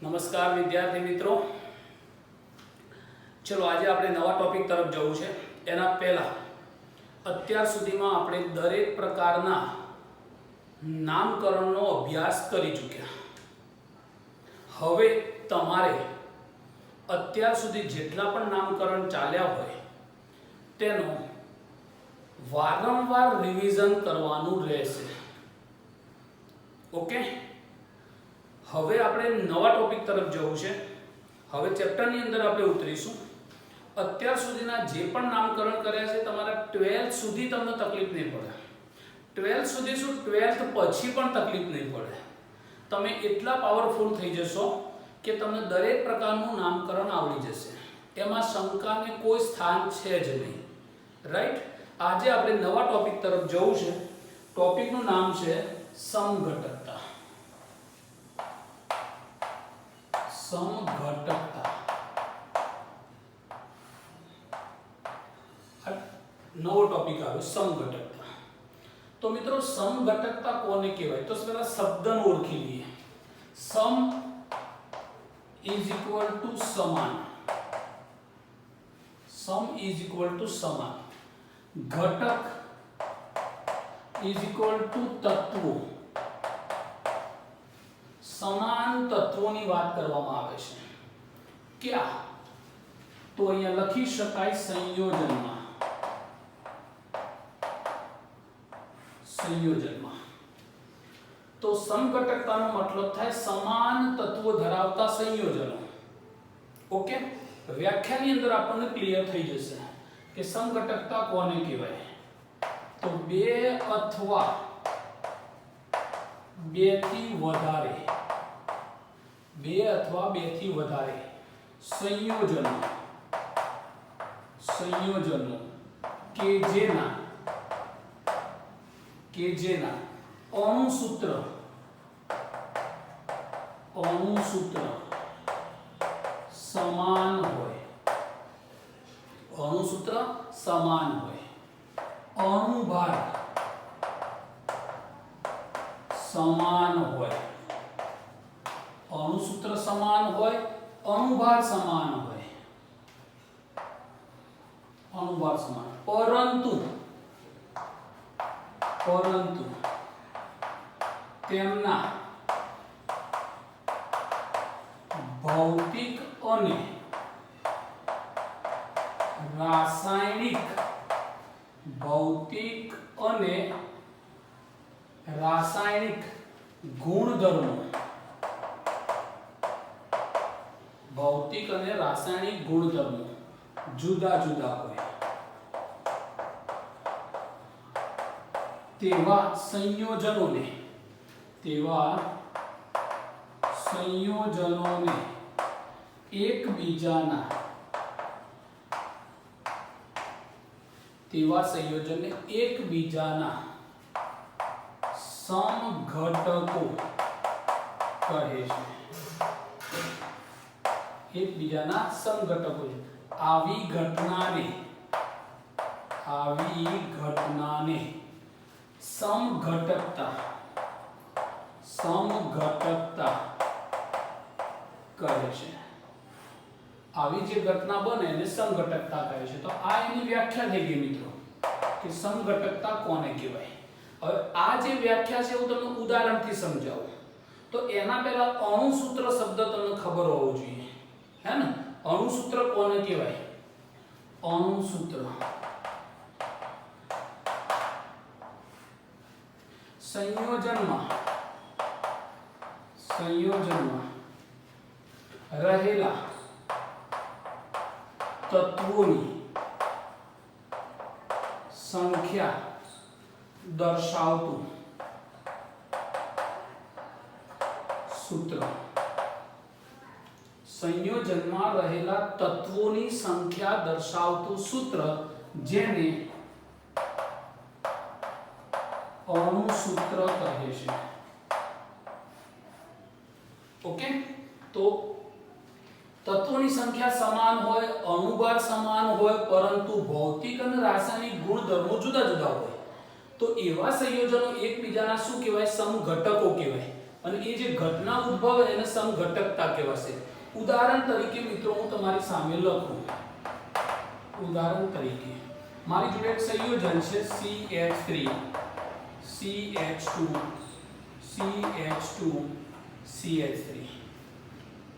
નમસ્કાર વિદ્યાર્થી મિત્રો, ચલો આજે આપણે નવા ટોપિક તરફ જવું છે. એના પહેલા અત્યાર સુધીમાં આપણે દરેક પ્રકારના નામકરણનો અભ્યાસ કરી ચૂક્યા. હવે તમારે અત્યાર સુધી જેટલા પણ નામકરણ ચાલ્યા હોય તેનો વારંવાર રિવિઝન કરવાનું રહેશે. ઓકે, હવે આપણે નવા ટોપિક તરફ જવું છે. હવે ચેપ્ટરની અંદર આપણે ઉતરીશું. અત્યાર સુધીના જે પણ નામકરણ કર્યા છે તમારા 12th સુધી તમને તકલીફ નહીં પડે. 12th સુધી શું, 12th પછી પણ તકલીફ નહીં પડે. તમે એટલા પાવરફુલ થઈ જશો કે તમને દરેક પ્રકારનું નામકરણ આવડી જશે. એમાં શંકાને કોઈ સ્થાન છે જ નહીં. રાઈટ? આજે આપણે નવા ટોપિક તરફ જવું છે. ટોપિકનું નામ છે સમઘટકતા. સમઘટકતા નવો ટોપિક આવ્યો, સમઘટકતા. તો મિત્રો સમઘટકતા કોને કહેવાય? તો પહેલા શબ્દને ઓળખી લઈએ. સમ ઇઝ ઇક્વલ ટુ સમાન. સમ ઇઝ ઇક્વલ ટુ સમાન. ઘટક ઇઝ ઇક્વલ ટુ તત્વો. સમાન તત્વોની વાત કરવામાં આવે છે. ક્યાં? તો અહીંયા લખી શકાય સંયોજનમાં. સંયોજનમાં. તો સમઘટકતાનો મતલબ થાય સમાન તત્વો ધરાવતા સંયોજનો. ઓકે, વ્યાખ્યાની અંદર આપણને ક્લિયર થઈ જશે કે સમઘટકતા કોને કહેવાય. તો બે અથવા બેથી વધારે, બે અથવા બેથી વધારે સંયોજનો કે જેના અણુસૂત્ર સમાન હોય. અણુસૂત્ર સમાન હોય. અણુભાર સમાન હોય. અણુસૂત્ર સમાન હોય, અણુભાર સમાન હોય. અણુભાર સમાન, પરંતુ તેમના ભૌતિક અને રાસાયણિક ગુણધર્મો, ભૌતિક અને રાસાયણિક ગુણધર્મો જુદા જુદા હોય. તેવા સંયોજનોને એકબીજાના સમઘટકો કહે છે. એકબીજાના સમઘટકો છે. આવી ઘટનાને સમઘટકતા કહે છે. આવી જે ઘટના બને એને સમઘટકતા કહે છે. તો આ એની વ્યાખ્યા થઈ ગઈ મિત્રો કે સમઘટકતા કોને કહેવાય. હવે આ જે વ્યાખ્યા છે હું તમને ઉદાહરણથી સમજાવું. તો એના પહેલા અણુસૂત્ર શબ્દ તમને ખબર હોવો જોઈએ, હે ને? અણુસૂત્ર કોને કહેવાય? અણુસૂત્ર સંયોજનમાં રહેલા તત્વોની સંખ્યા દર્શાવતું સૂત્ર. સંયોજનમાં રહેલા તત્વોની સંખ્યા દર્શાવતું સૂત્ર જેને અણુસૂત્ર કહે છે. ઓકે, તો તત્વોની સંખ્યા સમાન હોય, અણુભાર સમાન હોય, પરંતુ ભૌતિક અને રાસાયણિક ગુણધર્મો જુદા જુદા હોય. તો એવા સંયોજનો એકબીજાના શું કહેવાય? સમઘટકો કહેવાય. અને એ જે ઘટના ઉદ્ભવે એને સમઘટકતા કહેવાશે. ઉદાહરણ તરીકે મિત્રો હું તમારી સામે લખું. ઉદાહરણ તરીકે મારી જોડે એક સંયોજન છે CH3 CH2 CH2 CH3.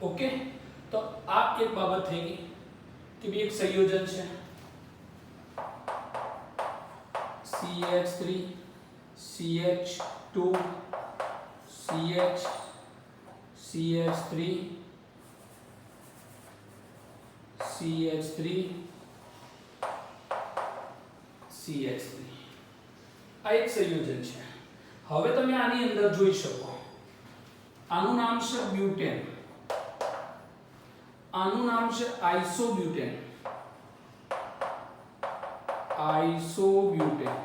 Okay, તો આ એક બાબત થઈ ગઈ કે બે એક સંયોજન છે CH3 CH2 CH CH3 CH3 CH3 આ એક સંયોજન છે. હવે તમે આની અંદર જોઈ શકો આનું નામ છે બ્યુટેન, આનું નામ છે આઇસોબ્યુટેન. આઇસોબ્યુટેન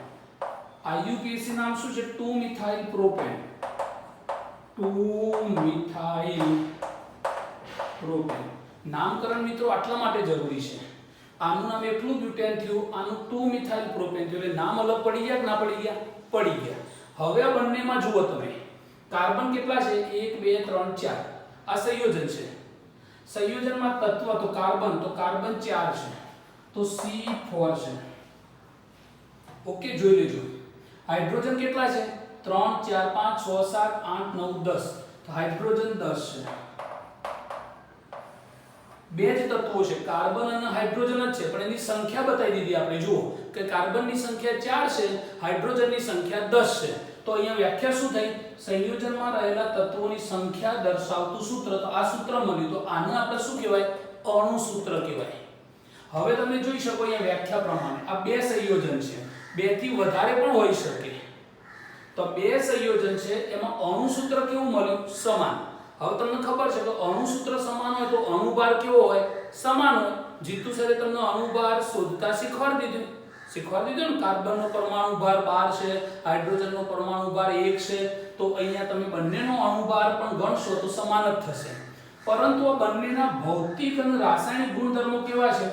IUPAC નામ શું છે 2 મિથાઇલ પ્રોપેન. 2 methyl propane. નામકરણ મિત્રો આટલા માટે જરૂરી છે. આનું નામ એટલું બ્યુટેન થયું, આનું 2 મિથાઇલ પ્રોપેન થયું, એટલે નામ અલગ પડી ગયા કે ના પડી ગયા? પડી ગયા. હવે આ બંનેમાં જુઓ તમે કાર્બન કેટલા છે 1 2 3 4. આ સંયોજન છે. સંયોજનમાં તત્વ તો કાર્બન 4 છે તો C4 છે. ઓકે, જોઈ લેજો. હાઇડ્રોજન કેટલા છે 3 4 5 6 7 8 9 10. તો હાઇડ્રોજન 10 છે. બે જ તત્વો છે કાર્બન અને હાઇડ્રોજન જ છે, પણ એની સંખ્યા બતાવી દીધી આપણે. જુઓ કે કાર્બનની સંખ્યા 4 છે, હાઇડ્રોજનની સંખ્યા 10 છે. તો અહીંયા વ્યાખ્યા શું થઈ? સંયોજનમાં રહેલા તત્વોની સંખ્યા દર્શાવતું સૂત્ર. તો આ સૂત્ર મળ્યું, તો આને આપણે શું કહેવાય? અણુ સૂત્ર કહેવાય. હવે તમે જોઈ શકો અહીંયા વ્યાખ્યા પ્રમાણે આ બે સંયોજન છે, બે થી વધારે પણ હોઈ શકે. તો બે સંયોજન છે એમાં અણુ સૂત્ર કેવું મળ્યું? સમાન. હવે તમને ખબર છે તો અણુ સૂત્ર સમાન હોય તો અણુભાર કેવો હોય? સમાન હોય. જીતુ સરે તમને અણુભાર શોધતા શીખવાડી દીધું ને. કાર્બનનો પરમાણુ ભાર 12 છે, હાઇડ્રોજનનો પરમાણુ ભાર 1 છે. તો અહીંયા તમે બંનેનો અણુભાર પણ ગણશો તો સમાન જ થશે. પરંતુ આ બંનેના ભૌતિક અને રાસાયણિક ગુણધર્મો કેવા છે?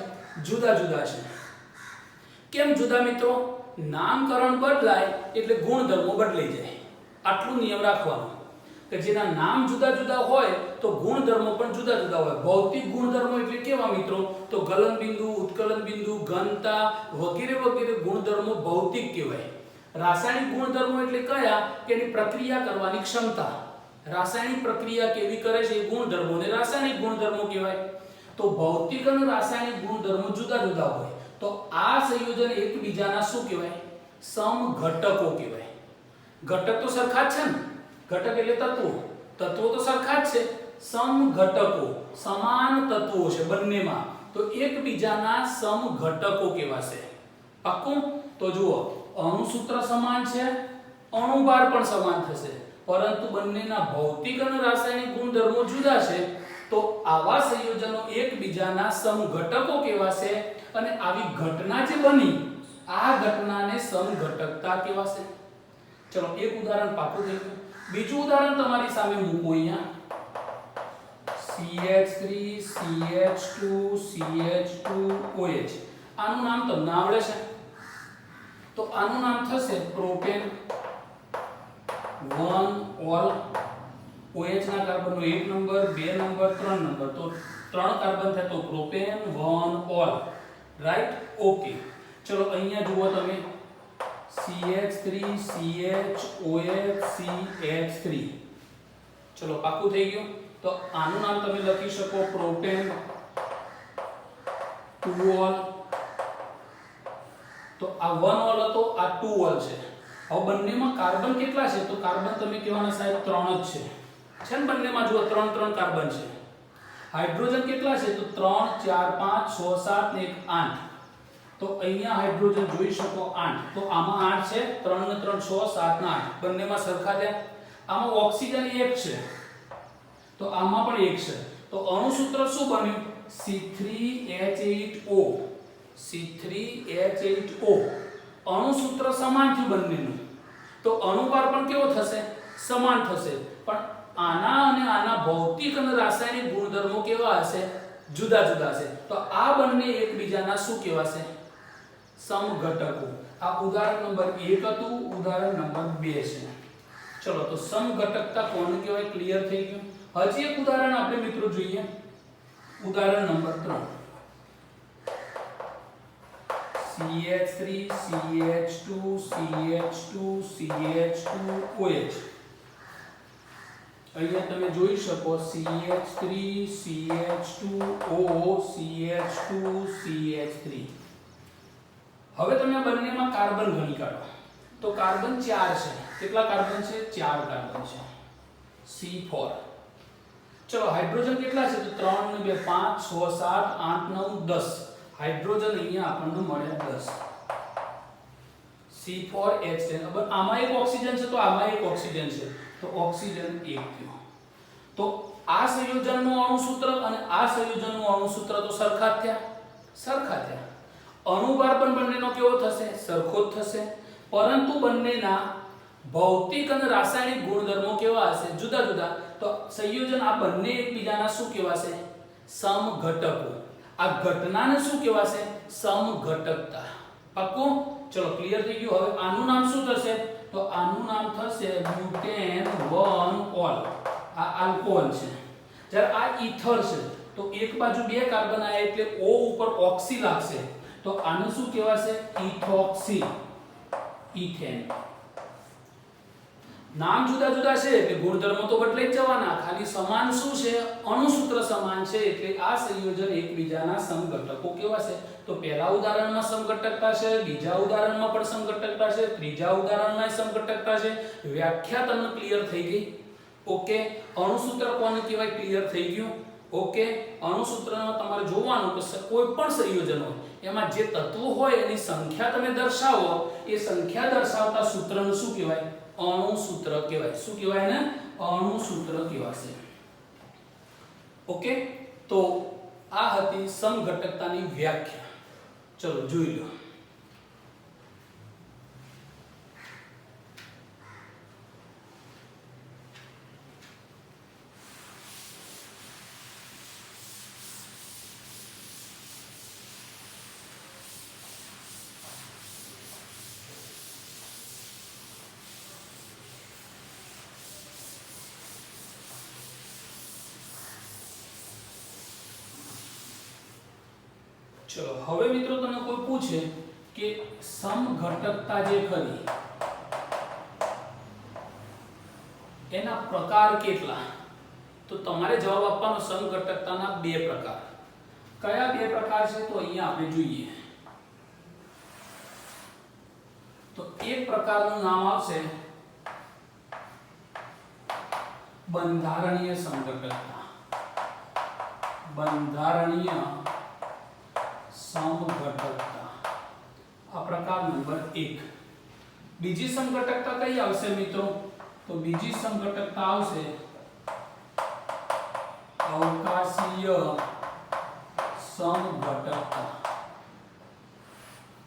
જુદા જુદા છે. કેમ જુદા મિત્રો? નામકરણ બદલાય એટલે ગુણધર્મો બદલાઈ જાય. આટલું નિયમ રાખવાનો કે જેના નામ જુદા જુદા હોય તો ગુણધર્મો પણ જુદા જુદા હોય. ભૌતિક ગુણધર્મો એટલે કેવા મિત્રો? તો ગલન બિંદુ, ઉત્કલન બિંદુ, ઘનતા વગેરે વગેરે ગુણધર્મો ભૌતિક કહેવાય. રાસાયણિક ગુણધર્મો એટલે કયા? કે એની પ્રક્રિયા કરવાની ક્ષમતા. રાસાયણિક પ્રક્રિયા કેવી કરે છે એ ગુણધર્મોને રાસાયણિક ગુણધર્મો કહેવાય. તો ભૌતિક અને રાસાયણિક ગુણધર્મો જુદા જુદા હોય. તો આ સંયોજન એકબીજાના શું કહેવાય? સમઘટકો કહેવાય. ઘટક તો સરખા જ છે ને, ઘટક એટલે તત્વો, તત્વો તો સરખા જ છે. સમઘટકો સમાન તત્વો છે બંનેમાં, તો એકબીજાના સમઘટકો કહેવાશે. પાક્કું? તો જુઓ અણુ સૂત્ર સમાન છે, અણુભાર પણ સમાન થશે, પરંતુ બંનેના ભૌતિક અને રાસાયણિક ગુણધર્મો જુદા છે. તો આવા સંયોજનો એકબીજાના સમઘટકો કહેવાશે અને આવી ઘટના જે બની આ ઘટનાને સમઘટકતા કહેવાશે. ચલો એક ઉદાહરણ પાકું થઈ ગયું. બીજું ઉદાહરણ તમારી સામે મૂકો અહીંયા. CH3 CH2 CH2OH. આનું નામ તમને આવડે છે તો આનું નામ થશે પ્રોપેન 1 ઓલ. OH ના કાર્બનનો 1 નંબર 2 નંબર 3 નંબર, તો 3 કાર્બન થાય તો પ્રોપેન 1 ઓલ. રાઈટ? ઓકે. ચલો અહીંયા જુઓ તમે CH3 CHOH CH3. ચલો પાકું થઈ ગયું. તો આનું નામ તમે લખી શકો પ્રોપેન 2 ઓલ. તો આ 1 ઓલ હતો, આ 2 ઓલ છે. હવે બંનેમાં કાર્બન કેટલા છે? તો કાર્બન તમે કહેવાના સાહેબ 3 જ છે. છે ને બંનેમાં જુઓ 3 કાર્બન છે. હાઇડ્રોજન કેટલા છે? તો 3 4 5 6 7 ને 1 8. તો અહીંયા હાઇડ્રોજન જોઈ શકો 8. તો આમાં 8 છે, 3 ને 3 6 7 ને 8 બંનેમાં સરખા થયા. આમાં ઓક્સિજન 1 છે તો આમાં પણ 1 છે. તો અણુ સૂત્ર શું બન્યું? C3H8O. C3H8O. અણુ સૂત્ર સમાન થયું બંનેનું, તો અણુભાર પણ કેવો થશે? સમાન થશે. પણ આના અને આના ભૌતિક અને રાસાયણિક ગુણધર્મો કેવા હશે? જુદા જુદા છે. તો આ બંને એકબીજાના શું કહેવાશે? સમઘટકો. આ ઉદાહરણ નંબર 1 હતું, ઉદાહરણ નંબર 2 છે. चलो तो समघटकता कोने कहेवाय क्लियर થઈ ગયું। હજી એક ઉદાહરણ આપણે મિત્રો જોઈએ, ઉદાહરણ number 3 CH3 CH2 CH2 CH2 OH। અહીંયા તમે જોઈ શકો CH3 CH2O CH2 CH3। હવે તમે આ બંનેમાં કાર્બન ગણી કાઢો તો કાર્બન 4 છે। કેટલા કાર્બન છે? 4 કાર્બન છે, C4। ચલો હાઇડ્રોજન કેટલા છે? તો 3 ને 2 5 6 7 8 9 10 હાઇડ્રોજન અહીંયા આપણને મળ્યા 10, C4H10। હવે આમાં એક ઓક્સિજન છે તો આમાં એક ઓક્સિજન છે તો ઓક્સિજન 1 થયો। તો આ સંયોજનનું અણુસૂત્ર અને આ સંયોજનનું અણુસૂત્ર તો સરખા જ થયા। અણુભાર પણ બંનેનો કેવો થશે? સરખો જ થશે, પરંતુ બંનેના ભૌતિક અને રાસાયણિક ગુણધર્મો કેવા હશે? જુદા જુદા। તો સંયોજન આ બંને એકબીજાના શું કહેવાશે? સમઘટકો। આ ઘટનાને શું કહેવાશે? સમઘટકતા। પાક્કું? ચલો ક્લિયર થઈ ગયું। હવે આનું નામ શું થશે? તો આનું નામ થશે બ્યુટેન 1 ઓલ। આ આલ્કોહોલ છે, જ્યારે આ ઈથર છે તો એક બાજુ બે કાર્બન આયા એટલે O ઉપર ઓક્સી લાગશે તો આને શું કહેવાશે? Ethoxy, ethane. નામ જુદા જુદા છે એટલે ગુણધર્મો તો બદલાઈ જ જવાના, ખાલી સમાન શું છે? અણુસૂત્ર સમાન છે એટલે આ સંયોજન એકબીજાના સમઘટકો કહેવાશે। તો પહેલા ઉદાહરણમાં સમઘટકતા છે, બીજા ઉદાહરણમાં પણ સમઘટકતા છે, ત્રીજા ઉદાહરણમાં સમઘટકતા છે। વ્યાખ્યા તમને ક્લિયર થઈ ગઈ? ઓકે। અણુસૂત્ર કોને કહેવાય? ક્લિયર થઈ ગયું? ઓકે। અણુસૂત્રમાં તમારે જોવાનું કે કોઈ પણ સંયોજન હોય એમાં જે તત્વો હોય એની સંખ્યા તમે દર્શાવો, એ સંખ્યા દર્શાવતા સૂત્રને શું કહેવાય? અણુસૂત્ર કહેવાય। શું કહેવાય ને? અણુસૂત્ર કહેવાશે। ઓકે। તો આ હતી સમઘટકતાની વ્યાખ્યા। ચલો જોઈ લો। चलो હવે મિત્રો તમને કોઈ પૂછે કે સમઘટકતા જે ખરી એના પ્રકાર કેટલા, તો તમારે જવાબ આપવાનો સમઘટકતાના બે પ્રકાર। કયા બે પ્રકાર છે? તો અહીંયા આપણે જોઈએ તો એક પ્રકારનું નામ આવશે બંધારણીય સમઘટકતા। બંધારણીય समघटकता आ प्रकार नंबर 1। बीजी समघटकता कई आवशे मित्रों? तो बीजी समघटकता आवशे अवकाशीय समघटकता।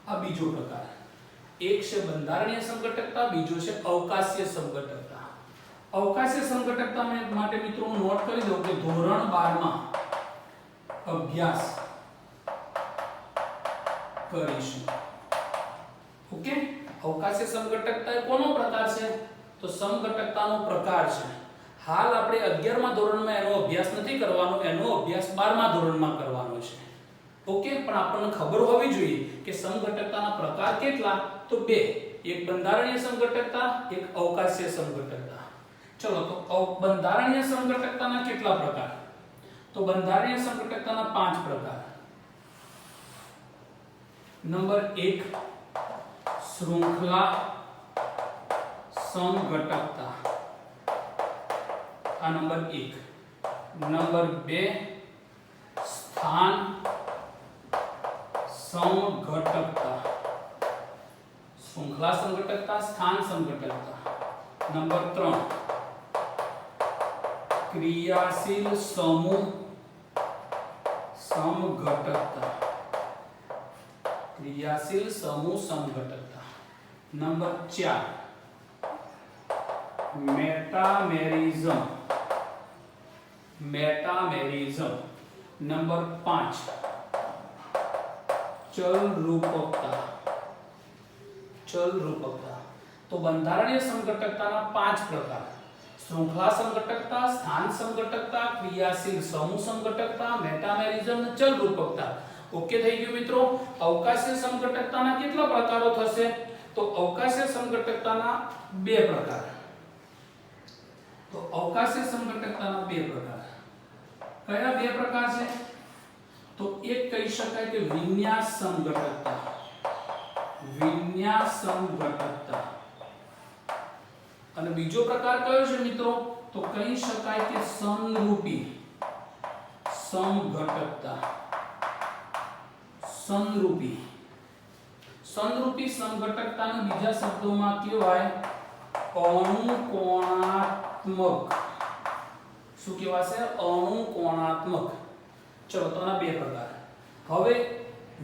आ बीजो प्रकार। एक छे બંધારણીય સમઘટકતા, બીજો છે અવકાશીય સમઘટકતા। અવકાશીય સમઘટકતા માટે મિત્રો હું નોટ કરી દઉં કે ધોરણ 12 માં અભ્યાસ કરીશું। ઓકે। અવકાશીય સમઘટકતા એ કોનો પ્રકાર છે? તો સમઘટકતાનો પ્રકાર છે। હાલ આપણે 11મા ધોરણમાં એનો અભ્યાસ નથી કરવાનો, એનો અભ્યાસ 12મા ધોરણમાં કરવાનો છે। ઓકે। પણ આપણને ખબર હોવી જોઈએ કે સમઘટકતાના પ્રકાર કેટલા? તો બે, એક બંધારણીય સમઘટકતા, એક અવકાશીય સમઘટકતા। ચલો તો બંધારણીય સમઘટકતાના કેટલા પ્રકાર? તો બંધારણીય સમઘટકતાના 5 પ્રકાર। नंबर 1 श्रृंखला समघटकता। आ नंबर 1। नंबर 2 स्थान समघटकता। श्रृंखला समघटकता, स्थान समघटकता। नंबर 3 क्रियाशील समूह समघटकता। क्रियाशील समूह समघटकता। Number 4 metamerism. मेटामेरिज्म। नंबर 5 चल रूपकता। चल रूपकता। तो તો બંધારણીય સમઘટકતાના 5 પ્રકાર: શૃંખલા સમઘટકતા, સ્થાન સમઘટકતા, ક્રિયાશીલ સમૂહ સમઘટકતા, મેટામેરિઝમ અને ચલ રૂપકતા. ઓકે થઈ ગયું મિત્રો. અવકાશીય સમઘટકતાના કેટલા પ્રકારો થશે? તો અવકાશીય સમઘટકતાના 2 પ્રકાર. તો અવકાશીય સમઘટકતાના 2 પ્રકાર. કયા 2 પ્રકાર છે? તો એક કહી શકાય કે વિન્યાસ સમઘટકતા. વિન્યાસ સમઘટકતા. અને બીજો પ્રકાર કયો છે મિત્રો? તો કહી શકાય કે સમરૂપી સમઘટકતા. સમરૂપી સમઘટકતાને બીજા શબ્દોમાં કહેવાય અણુકોણાત્મક. શું કહેવાશે? અણુકોણાત્મક. ચલો તો આના 2 પ્રકાર. હવે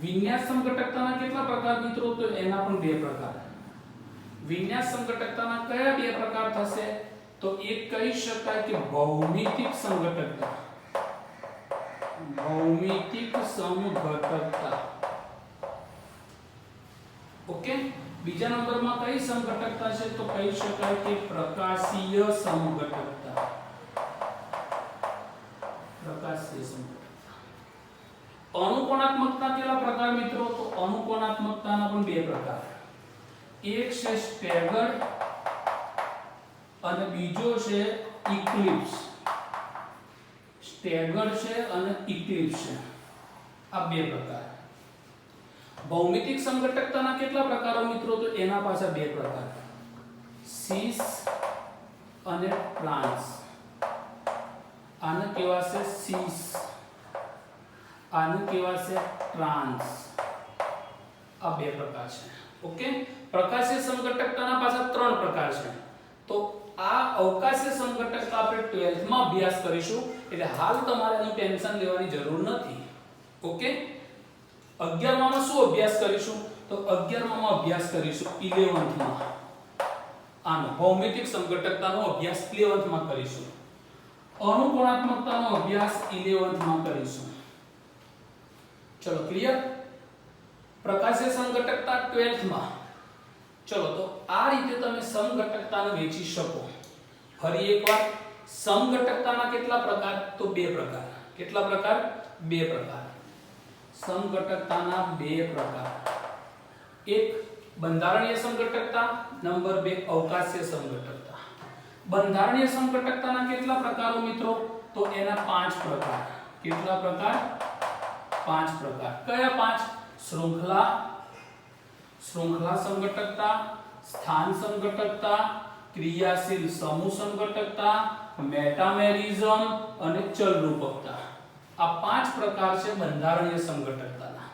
વિન્યાસ સમઘટકતાના કેટલા પ્રકાર મિત્રો? તો એના પણ 2 પ્રકાર. વિન્યાસ સમઘટકતાના કયા 2 પ્રકાર થશે? તો એક કહી શકાય કે ભૌમિતિક સમઘટકતા. ભૌમિતિક સમઘટકતા. ઓકે. બીજા નંબરમાં કઈ સમઘટકતા છે? તો કહી શકાય કે પ્રકાશીય સમઘટકતા. પ્રકાશીય સમઘટકતા. અણુકોણાત્મકતા કેટલા પ્રકાર મિત્રો? તો અણુકોણાત્મકતાના પણ 2 પ્રકાર. એક છે સ્ટેગર્ડ અને બીજો છે ઇક્લિપ્સ. સ્ટેગર્ડ છે અને ઇક્લિપ્સ છે. આ 2 પ્રકાર. ભૌમિતિક સમઘટકતાના કેટલા પ્રકારો મિત્રો? તો એના પાછા 2 પ્રકાર. સિસ અને ટ્રાન્સ. આને કહેવાશે સિસ, આને કહેવાશે ટ્રાન્સ. આ 2 પ્રકાર છે. ઓકે. પ્રકાશીય સમઘટકતાના પાછા 3 પ્રકાર છે. તો આ અવકાશીય સમઘટકતા આપણે 12th માં અભ્યાસ કરીશું, એટલે હાલ તમારે એનું ટેન્શન લેવાની જરૂર નથી. ઓકે. 11માં શું અભ્યાસ કરીશું? તો 11માં અભ્યાસ કરીશું 11th માં. આનો ભૌમિતિક સમઘટકતાનો અભ્યાસ 11th માં કરીશું. અણુકોણાત્મકતાનો અભ્યાસ 11th માં કરીશું. ચલો ક્લિયર. પ્રકાશીય સમઘટકતા 12th માં. ચલો તો આ રીતે તમે સમઘટકતાને વેચી શકો. ફરી એકવાર, સમઘટકતાના કેટલા પ્રકાર? તો 2 પ્રકાર. કેટલા પ્રકાર? 2 પ્રકાર. સમઘટકતાના 2 પ્રકાર. એક બંધારણીય સમઘટકતા, નંબર 2 અવકાશીય સમઘટકતા. બંધારણીય સમઘટકતાના કેટલા પ્રકારો મિત્રો? તો એના 5 પ્રકાર. કેટલા પ્રકાર? 5 પ્રકાર. કયા 5? શૃંખલા સમઘટકતા, સ્થાન સમઘટકતા, ક્રિયાશીલ સમૂહ સમઘટકતા, મેટામેરિઝમ અને ચલ રૂપકતા. આ 5 પ્રકાર છે બંધારણીય સમઘટકતાના.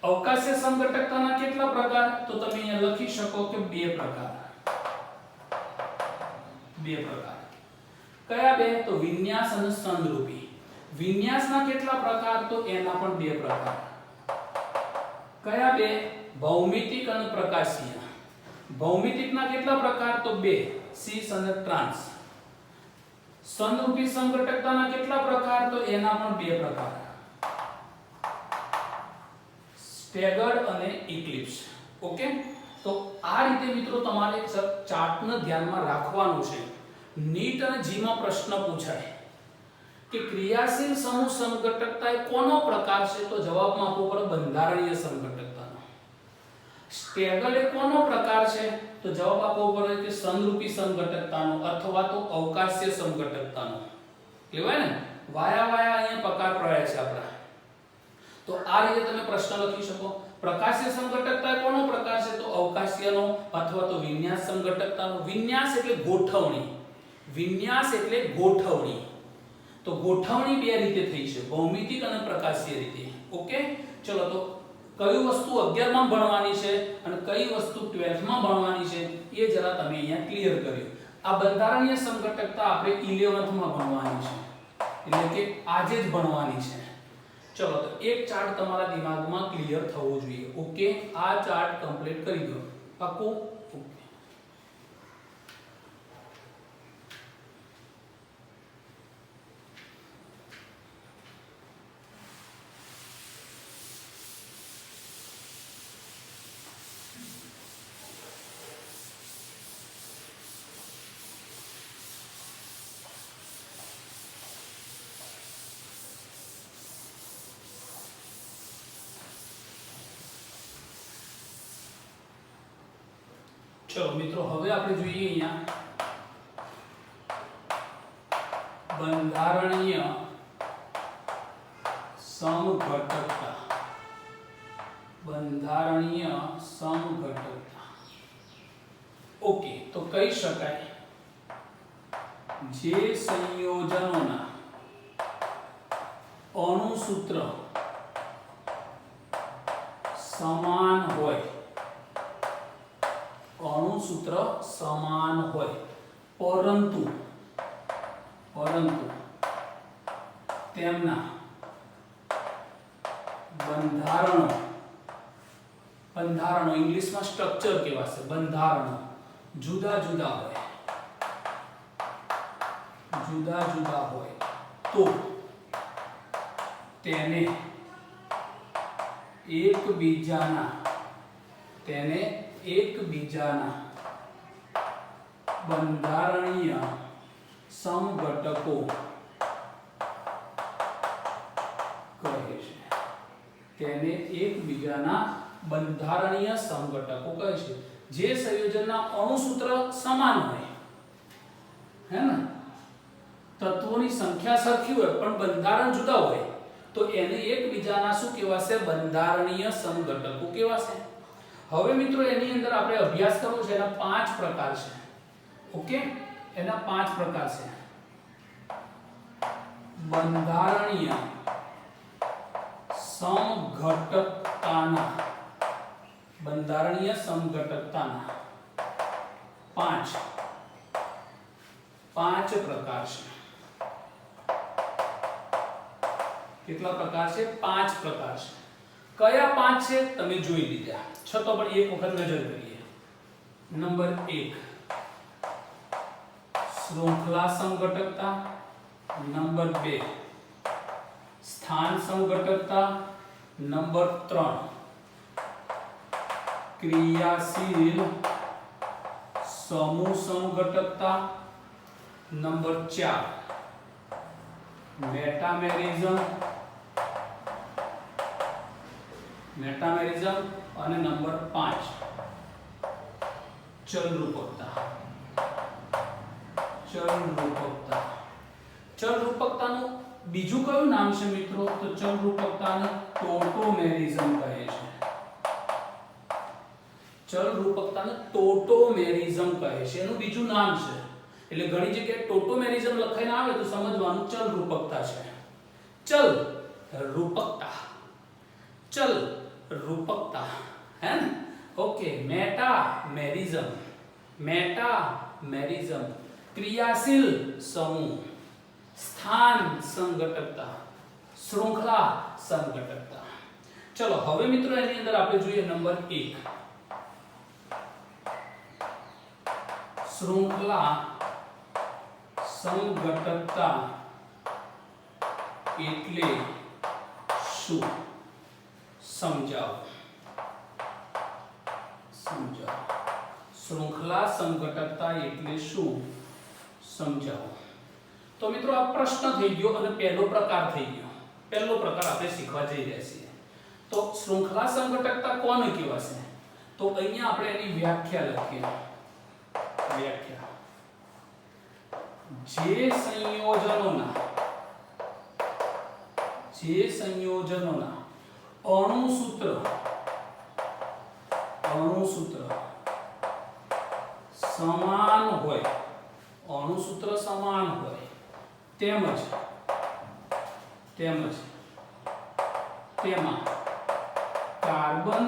અવકાશીય સમઘટકતાના કેટલા પ્રકાર? તો તમે અહીંયા લખી શકો કે 2 પ્રકાર. 2 પ્રકાર. કયા 2? તો વિન્યાસ અને સંદરૂપી. વિન્યાસના કેટલા પ્રકાર? તો એના પણ 2 પ્રકાર. કયા 2? ભૌમિતિક અને પ્રકાશીય. ભૌમિતિકના કેટલા પ્રકાર? તો 2, સિસ અને ટ્રાન્સ. સંદરૂપી સમઘટકતાના કેટલા પ્રકાર? તો એના પણ 2 પ્રકાર. સ્ટેગર્ડ અને ઇક્લિપ્સ. ઓકે. તો આ રીતે મિત્રો તમારે ચાર્ટને ધ્યાનમાં રાખવાનું છે. નીટ અને જીમાં પ્રશ્ન પૂછાય કે ક્રિયાશીલ સમૂહ સમઘટકતા એ કોનો પ્રકાર છે? તો જવાબમાં આપવો પડે બંધારણીય સમઘટકતાનો. સ્ટેગર્ડ એ કોનો પ્રકાર છે? તો જવાબ આપવો પડે કે સંદરૂપી સમઘટકતાનો અથવા તો અવકાશીય સમઘટકતાનો. કહેવાય ને વાયા અહીંયા પ્રકાર પ્રયા છે આપણા. તો આ રીતે તમે પ્રશ્ન લખી શકો. પ્રકાશીય સમઘટકતા એ કોનો પ્રકાર છે? તો અવકાશીયનો અથવા તો વિન્યાસ સમઘટકતાનો. વિન્યાસ એટલે ગોઠવણી. વિન્યાસ એટલે ગોઠવણી. તો ગોઠવણી 2 રીતે થઈ છે, ભૌમિતિક અને પ્રકાશીય રીતે. ઓકે. ચલો તો કઈ વસ્તુ 11 માં ભણવાની છે અને કઈ વસ્તુ 12th માં ભણવાની છે એ જરા તમે અહીંયા ક્લિયર કર્યું. આ બંધારણીય સમઘટકતા આપણે 11th માં ભણવાની છે, એટલે કે આજે જ ભણવાની છે. ચલો તો એક ચાર્ટ તમારા દિમાગમાં ક્લિયર થવો જોઈએ. ઓકે. આ ચાર્ટ કમ્પ્લીટ કરી દો. પાક્કું? ચલો મિત્રો હવે આપણે જોઈએ અહીંયા બંધારણીય સમઘટકતા. બંધારણીય સમઘટકતા. ઓકે, તો કહી શકાય જે સંયોજનોના અણુસૂત્ર સમાન હોય, અણુસૂત્ર સમાન હોય, પરંતુ તેમના બંધારણો ઇંગ્લિશમાં સ્ટ્રક્ચર કહેવાશે. બંધારણો જુદા જુદા હોય તો તેને એકબીજાના બંધારણીય સમઘટકો કહે છે. તેને એકબીજાના બંધારણીય સમઘટકો કહે છે. જે સંયોજનના અણુસૂત્ર સમાન હોય, હે ને, તત્વોની સંખ્યા સરખી હોય પણ બંધારણ જુદા હોય, તો એને એકબીજાના શું કહેવાશે? બંધારણીય સમઘટકો કહેવાશે. હવે મિત્રો એની અંદર આપણે અભ્યાસ કરવો છે. એના 5 પ્રકાર છે. ઓકે, એના 5 પ્રકાર છે. બંધારણીય સમઘટકતાના 5 પ્રકાર છે. કેટલા પ્રકાર છે? 5 પ્રકાર છે. કયા 5 છે તમે જોઈ લીધા, છતાં પણ એક વખત નજર કરીએ. નંબર 1 શૃંખલા સમઘટકતા. નંબર 2 સ્થાન સમઘટકતા. નંબર 3 ક્રિયાશીલ સમૂહ સમઘટકતા. નંબર 4 મેટામેરિઝમ અને નંબર 5 ચલરૂપકતા. ચલરૂપકતાનું બીજું કયું નામ છે મિત્રો? તો ચલરૂપકતાને ટોટોમેરિઝમ કહે છે. ચલરૂપકતાને ટોટોમેરિઝમ કહે છે, એનું બીજું નામ છે. એટલે ઘણી જગ્યાએ ટોટોમેરિઝમ લખાઈને આવે તો સમજવાનું ચલરૂપકતા છે. ચલરૂપકતા, હે ને? ઓકે, મેટામેરિઝમ, ક્રિયાશીલ સમૂહ, સ્થાન સમઘટકતા, શૃંખલા સમઘટકતા. ચલો હવે મિત્રો એની અંદર આપણે જોઈએ નંબર 1 શૃંખલા સમઘટકતા એટલે શું? સમજાવો. શૃંખલા સમઘટકતા એટલે શું? સમજાવો. તો મિત્રો આ પ્રશ્ન થઈ ગયો અને પહેલો પ્રકાર થઈ ગયો. પહેલો પ્રકાર આપણે શીખવા જઈ રહ્યા છીએ. તો શૃંખલા સમઘટકતા કોને કહેવાશે? તો અહીંયા આપણે એની વ્યાખ્યા લખીએ. વ્યાખ્યા: જે સંયોજનોના અણુસૂત્ર સમાન હોય, તેમજ તેમાં કાર્બન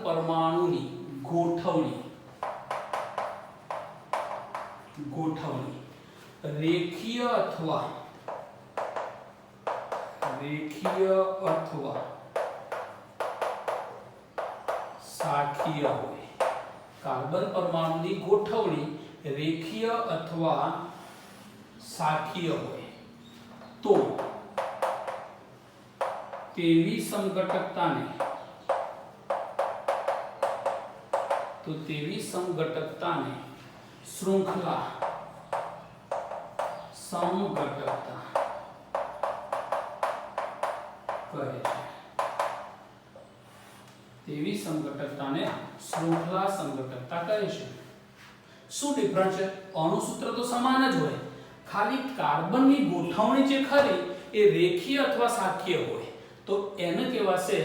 પરમાણુની ગોઠવણી રેખીય અથવા શાખીય હોય. કાર્બન પરમાણુની ગોઠવણી રેખીય અથવા શાખીય હોય તો તેવી સમઘટકતાને શૃંખલા સમઘટકતા કહે છે. તેવી સંઘટકતાને શૃંખલા સંઘટકતા કહે છે. શું ડિફરન્સ છે? અણુસૂત્ર તો સમાન જ હોય, ખાલી કાર્બનની ગોઠવણી જે ખરી એ રેખીય અથવા શાખીય હોય તો એને કહેવાશે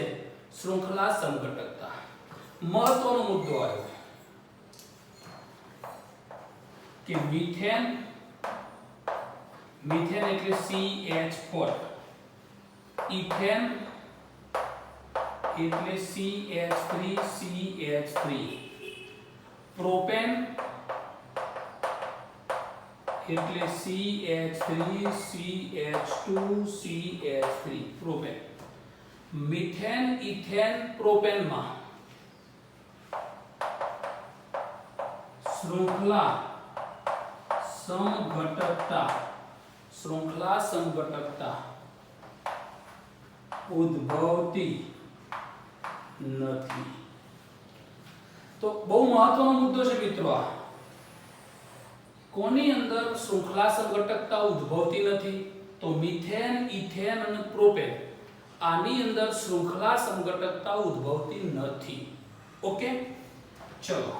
શૃંખલા સંઘટકતા. મહત્વનો મુદ્દો આવ્યો કે મિથેન એટલે CH4, ઇથેન એટલે CH3, પ્રોપેન એટલે CH3, પ્રોપેન. મિથેન, ઇથેન, પ્રોપેનમાં શૃંખલા સમઘટકતા ઉદ્ભવતી નથી. તો બહુ મહત્વનો મુદ્દો છે મિત્રો આ. કોની અંદર શૃંખલા સંઘટકતા ઉદ્ભવતી નથી? તો મિથેન, ઇથેન અને પ્રોપેન, આની અંદર શૃંખલા સંઘટકતા ઉદ્ભવતી નથી. ઓકે, ચલો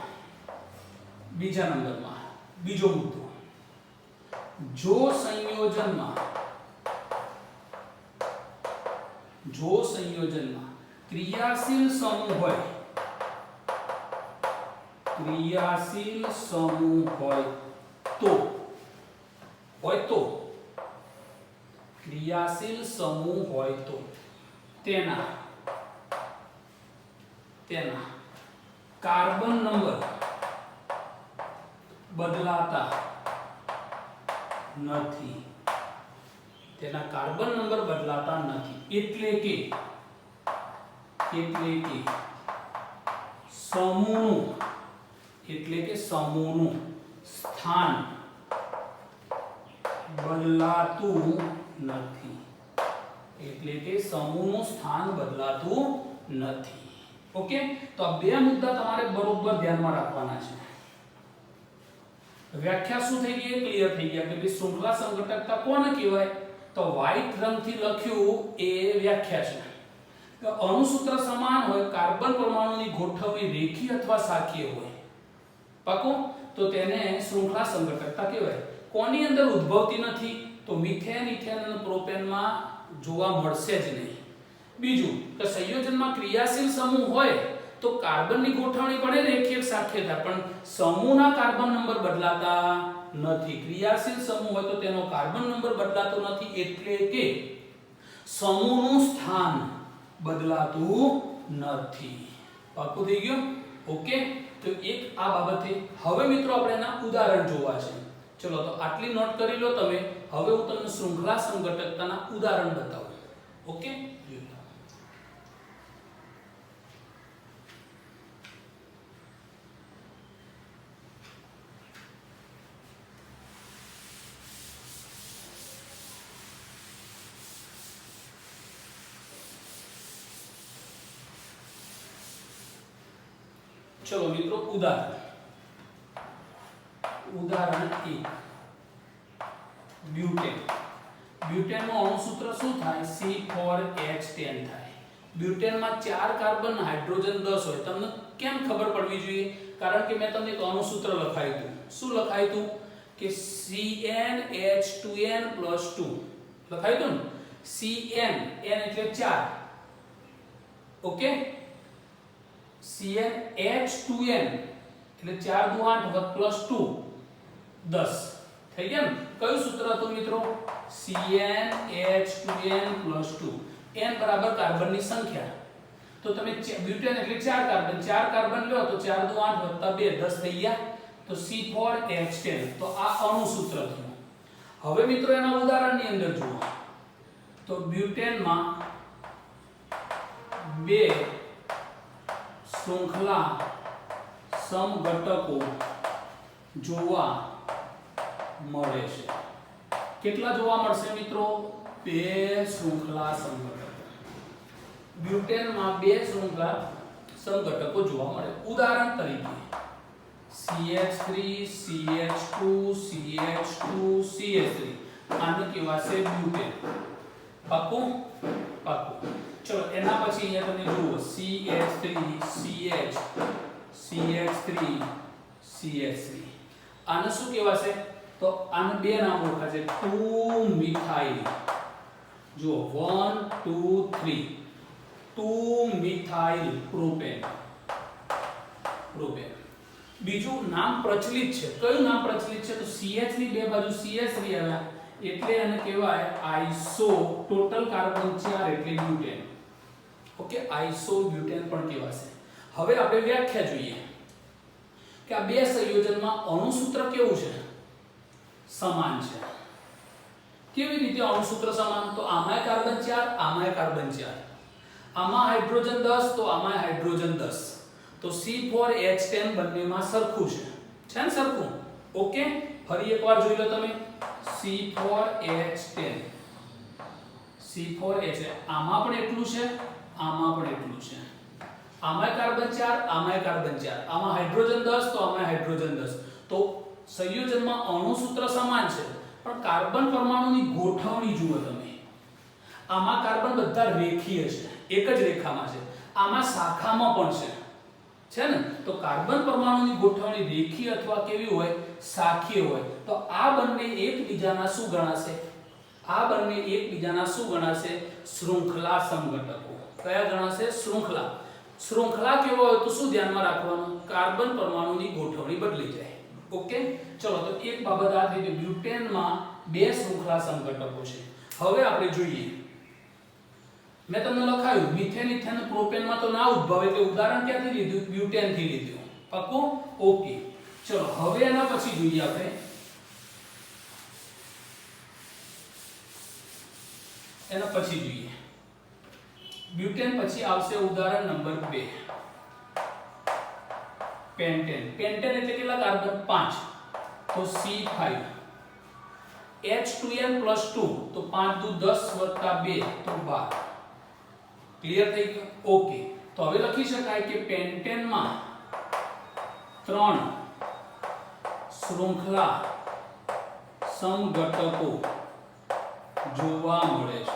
બીજા નંબરમાં બીજો મુદ્દો. જો સંયોજનમાં ક્રિયાશીલ સમૂહ હોય, ક્રિયાશીલ સમૂહ હોય તો તેના કાર્બન નંબર બદલાતા નથી. એટલે કે સમૂહનું સ્થાન બદલાતું નથી. ઓકે, તો આ બે મુદ્દા તમારે બરોબર ધ્યાનમાં રાખવાના છે. વ્યાખ્યા શું થઈ ગઈ? ક્લિયર થઈ ગયા કે ભાઈ શૃંખલા સંઘટકતા કોને કહેવાય? તો વ્હાઈટ રંગથી લખ્યું એ વ્યાખ્યા છે કે અણુસૂત્ર સમાન હોય, કાર્બન પરમાણુની ગોઠવણી રેખીય અથવા શાખીય હોય, પાકો, તો તેને શૃંખલા સંઘટકતા કહેવાય. કોની અંદર ઉદ્ભવતી નથી? તો મિથેન, ઇથેન અને પ્રોપેનમાં જોવા મળશે જ નહીં. બીજું કે સંયોજનમાં ક્રિયાશીલ સમૂહ હોય તો કાર્બનની ગોઠવણી પણ રેખીય શાખીય થાય, પણ સમૂહના કાર્બન નંબર બદલાતા નથી. ક્રિયાશીલ સમૂહ હોય તો તેનો કાર્બન નંબર બદલાતો નથી, એટલે કે સમૂહનું સ્થાન બદલાતું નથી. પાકું થઈ ગયું? ઓકે, તો એક આ બાબતે. હવે મિત્રો આપણે એના ઉદાહરણ જોવા છે. ચલો તો આટલી નોટ કરી લો તમે. હવે હું તમને શૃંખલા સંઘટકતાના ઉદાહરણ બતાવું. ઓકે, चलो मित्रों उदाहरण 1 ब्यूटेन. ब्यूटेन નું અણુસૂત્ર શું થાય? C4H10 થાય. ब्यूटेन માં 4 કાર્બન, હાઇડ્રોજન 10 હોય. તમને કેમ ખબર પડવી જોઈએ? કારણ કે મેં તમને એક અણુસૂત્ર લખાયું હતું. શું લખાયું હતું? કે CnH2n+2 લખાયું હતું ને? Cn, n એટલે 4. ઓકે, CnH2n એટલે 4 * 8 + 2 10 થઈ ગયા ને? કયું સૂત્ર હતું મિત્રો? CnH2n+2. n બરાબર કાર્બનની સંખ્યા. તો તમે બ્યુટેન એટલે 4 કાર્બન, 4 કાર્બન લો તો 4 * 8 + 2 10 થઈ ગયા. તો C4H10. તો આ અણુસૂત્ર થયું. હવે મિત્રો એના ઉદાહરણની અંદર જુઓ તો બ્યુટેનમાં 2 શૃંખલા સમઘટકો જોવા મળે છે. કેટલા જોવા મળશે મિત્રો? 2 શૃંખલા સમઘટકો. બ્યુટેનમાં 2 શૃંખલા સમઘટકો જોવા મળે. ઉદાહરણ તરીકે CH3, CH2, CH2, CH3. આને કહેવાશે બ્યુટેન. પાકું? પાકું. ચલો એના પછી અહીંયા તમે જુઓ CH3 CH3 CH3 આને શું કહેવાશે તો આને બે નામ ઓળખાશે 2 મિથાઇલ જો 1 2 3 2 મિથાઇલ પ્રોપેન બીજું નામ પ્રચલિત છે કયું નામ પ્રચલિત છે તો CH ની બે બાજુ CH3 આવ્યા એટલે એને કહેવાય આઇસો ટોટલ કાર્બન 4 એટલે બ્યુટેન ઓકે આઇસો બ્યુટેન પણ કહેવાશે હવે આપણે વ્યાખ્યા જોઈએ કે આ બે સંયોજનમાં અણુસૂત્ર કેવું છે સમાન છે કેવી રીતે અણુસૂત્ર સમાન તો આમાંય કાર્બન 4 આમાંય કાર્બન 4 આમાં હાઇડ્રોજન 10 તો આમાંય હાઇડ્રોજન 10 તો C4H10 બંનેમાં સરખું છે ને સરખું ઓકે ફરી એકવાર જોઈ લો તમે C4H10 આમાં પણ એટલું છે આમાં પણ એટલું છે આમાંય કાર્બન 4 આમાંય કાર્બન 4 આમાં હાઇડ્રોજન 10 તો આમાંય હાઇડ્રોજન 10 તો સંયોજનમાં અણુસૂત્ર સમાન છે પણ કાર્બન પરમાણુની ગોઠવણી જુઓ તમે આમાં કાર્બન બધા રેખીય છે એક જ રેખામાં છે આમાં શાખામાં પણ છે ને તો કાર્બન પરમાણુની ગોઠવણી રેખીય અથવા કેવી હોય શાખીય હોય તો આ બંને એકબીજાના શું ગણાશે શૃંખલા સમઘટકો કયા ગણાશે શૃંખલા કેવો હોય તો શું ધ્યાનમાં રાખવાનું કાર્બન પરમાણુની ગોઠવણી બદલી જાય ઓકે ચલો તો એક બાબત આ થઈ કે બ્યુટેનમાં બે શૃંખલા સમઘટકો છે હવે આપણે જોઈએ મેં તમને લખાયું મિથેન ઇથેન પ્રોપેનમાં તો ના ઉદ્ભવે એટલે ઉદાહરણ ક્યાંથી લીધું બ્યુટેન થી લીધું પાક્કું ઓકે ચલો હવે એના પછી જોઈએ આપણે બ્યુટેન પછી આવશે ઉદાહરણ નંબર 2 પેન્ટેન એટલે કેટલા કાર્બન 5 તો C5 H2n + 2 તો 5 દુ 10 + 2 તો 12 ક્લિયર થઈ ગયું ઓકે તો હવે લખી શકાય કે પેન્ટેનમાં 3 શૃંખલા સમઘટકો જોવા મળે છે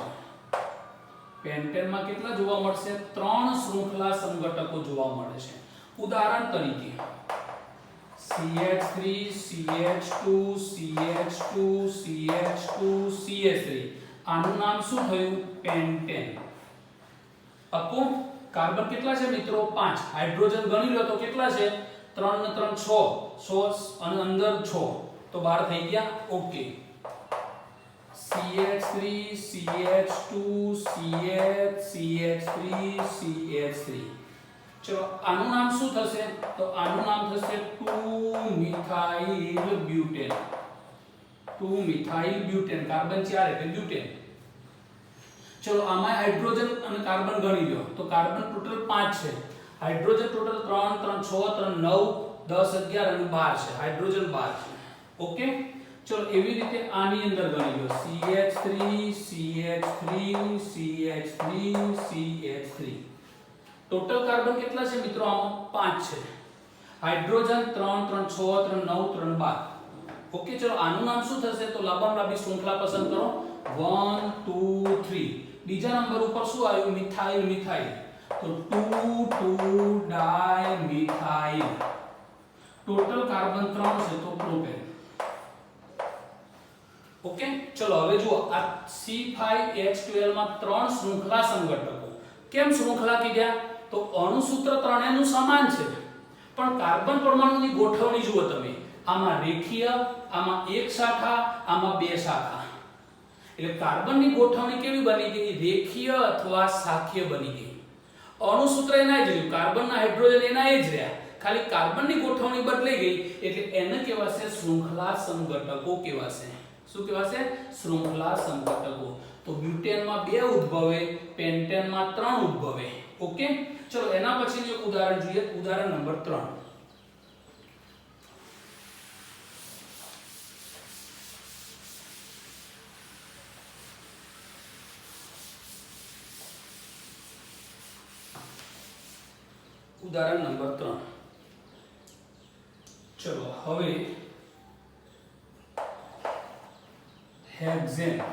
પેન્ટેનમાં કેટલા જોવા મળશે 3 શૃંખલા સમઘટકો જોવા મળે છે ઉદાહરણ તરીકે CH3 CH2 CH2 CH2 CH3 આનું નામ શું થયું પેન્ટેન પાક્કું કાર્બન કેટલા છે મિત્રો 5 હાઇડ્રોજન ગણી લો તો કેટલા છે 3 ને 3 6 અને અંદર 6 તો 12 થઈ ગયા okay CH3 CH2 CH3 CH3 ચલો આનું નામ શું થશે તો આનું નામ થશે 2 મિથાઇલ બ્યુટેન કાર્બન 4 એટલે બ્યુટેન ચલો આમાં હાઇડ્રોજન અને કાર્બન ગણી લો તો કાર્બન ટોટલ 5 છે હાઇડ્રોજન ટોટલ 3 3 6 3 9 10 11 અને 12 છે હાઇડ્રોજન 12 છે ઓકે ચલો એવી રીતે આની અંદર ગણી લો CH3 CH3 CH3 CH3 total carbon કેટલા છે મિત્રો આમાં 5 છે હાઇડ્રોજન 3 3 6 3 9 3 12 ઓકે ચલો આનું નામ શું થશે તો લાંબામાં લાંબી શૃંખલા પસંદ કરો 1 2 3 બીજા નંબર ઉપર શું આવ્યું મિથાઇલ તો 2 2 ડાઇમિથાઇલ ટોટલ કાર્બન 3 છે તો પ્રોપેન ઓકે ચલો હવે જુઓ આ C5H12 માં 3 શૃંખલા સમઘટકો કેમ શૃંખલા કીધા તો અણુસૂત્ર ત્રણેયનું સમાન છે પણ કાર્બન પરમાણુની ગોઠવણી જુઓ તમે આમાં રેખીય આમાં એક શાખા આમાં બે શાખા એટલે કાર્બનની ગોઠવણી કેવી બની ગઈ રેખીય અથવા શાખીય બની ગઈ અણુસૂત્ર એના જ રહ્યું કાર્બનના હાઇડ્રોજન એના જ રહ્યા ખાલી કાર્બનની ગોઠવણી બદલાઈ ગઈ એટલે એને કહેવાશે શૃંખલા સમઘટકો કહેવાશે શું કહેવાશે શૃંખલા સમઘટકો તો બ્યુટેનમાં 2 ઉદ્ભવે પેન્ટેનમાં 3 ઉદ્ભવે ઓકે ચલો એના પછીનું એક ઉદાહરણ જોઈએ ઉદાહરણ નંબર 3 ઉદાહરણ નંબર 3 ચલો હવે હેક્ઝેન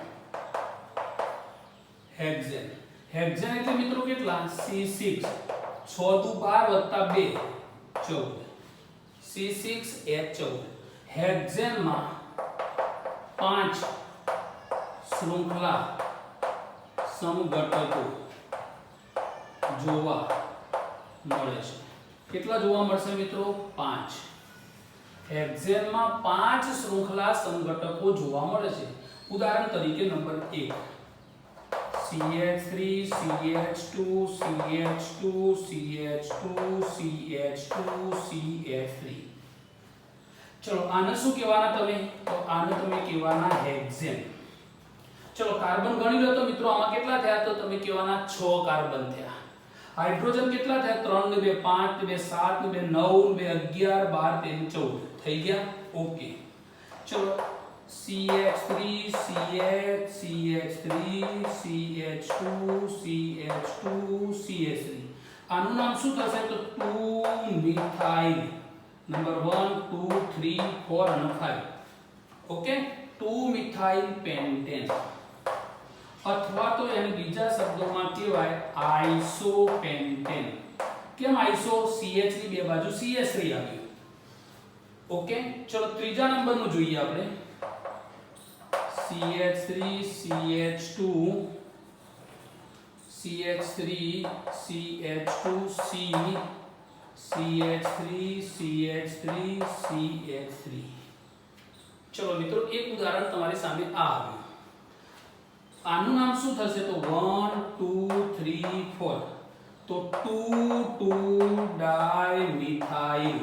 હેક્ઝેન એટલે મિત્રો કેટલા? C6 6 દુ 12 વત્તા 2 14 C6H14 હેક્ઝેનમાં 5 શૃંખલા સમઘટકો જોવા મળે છે. કેટલા જોવા મળશે મિત્રો? 5. હેક્ઝેનમાં 5 શૃંખલા સમઘટકો જોવા મળે છે. ઉદાહરણ તરીકે number 1 CH3 CH2 CH2 CH2 CH2 CH3. ચલો આને શું કહેવાના તમે? તો આને તમે કહેવાના હેક્ઝેન. ચલો કાર્બન ગણી લો તો મિત્રો આમાં કેટલા થયા? તો તમે કહેવાના 6 કાર્બન થયા. હાઇડ્રોજન કેટલા થયા? 3 ને 2 5 ને 2 7 ને 2 9 ને 2 11 12 13 14 થઈ ગયા. ઓકે ચલો CH3 CH CH3 CH2 CH2 CH3 આનું નામ શું થશે? તો 2 મિથાઇલ નંબર 1 2 3 4 અને 5. ઓકે 2 મિથાઇલ પેન્ટેન અથવા તો એને બીજા શબ્દોમાં કહેવાય આઇસોપેન્ટેન. કેમ આઇસો? CH ની બે બાજુ CH3 આવ્યું. ઓકે ચલો ત્રીજા નંબરનું જોઈએ આપણે. CH3 CH2 CH3 CH2 C CH3 CH3 CH3. ચલો મિત્રો એક ઉદાહરણ તમારી સામે આ આવ્યું. આનું નામ શું થશે? તો 1 2 3 4 તો 2 ડાઇમિથાઇલ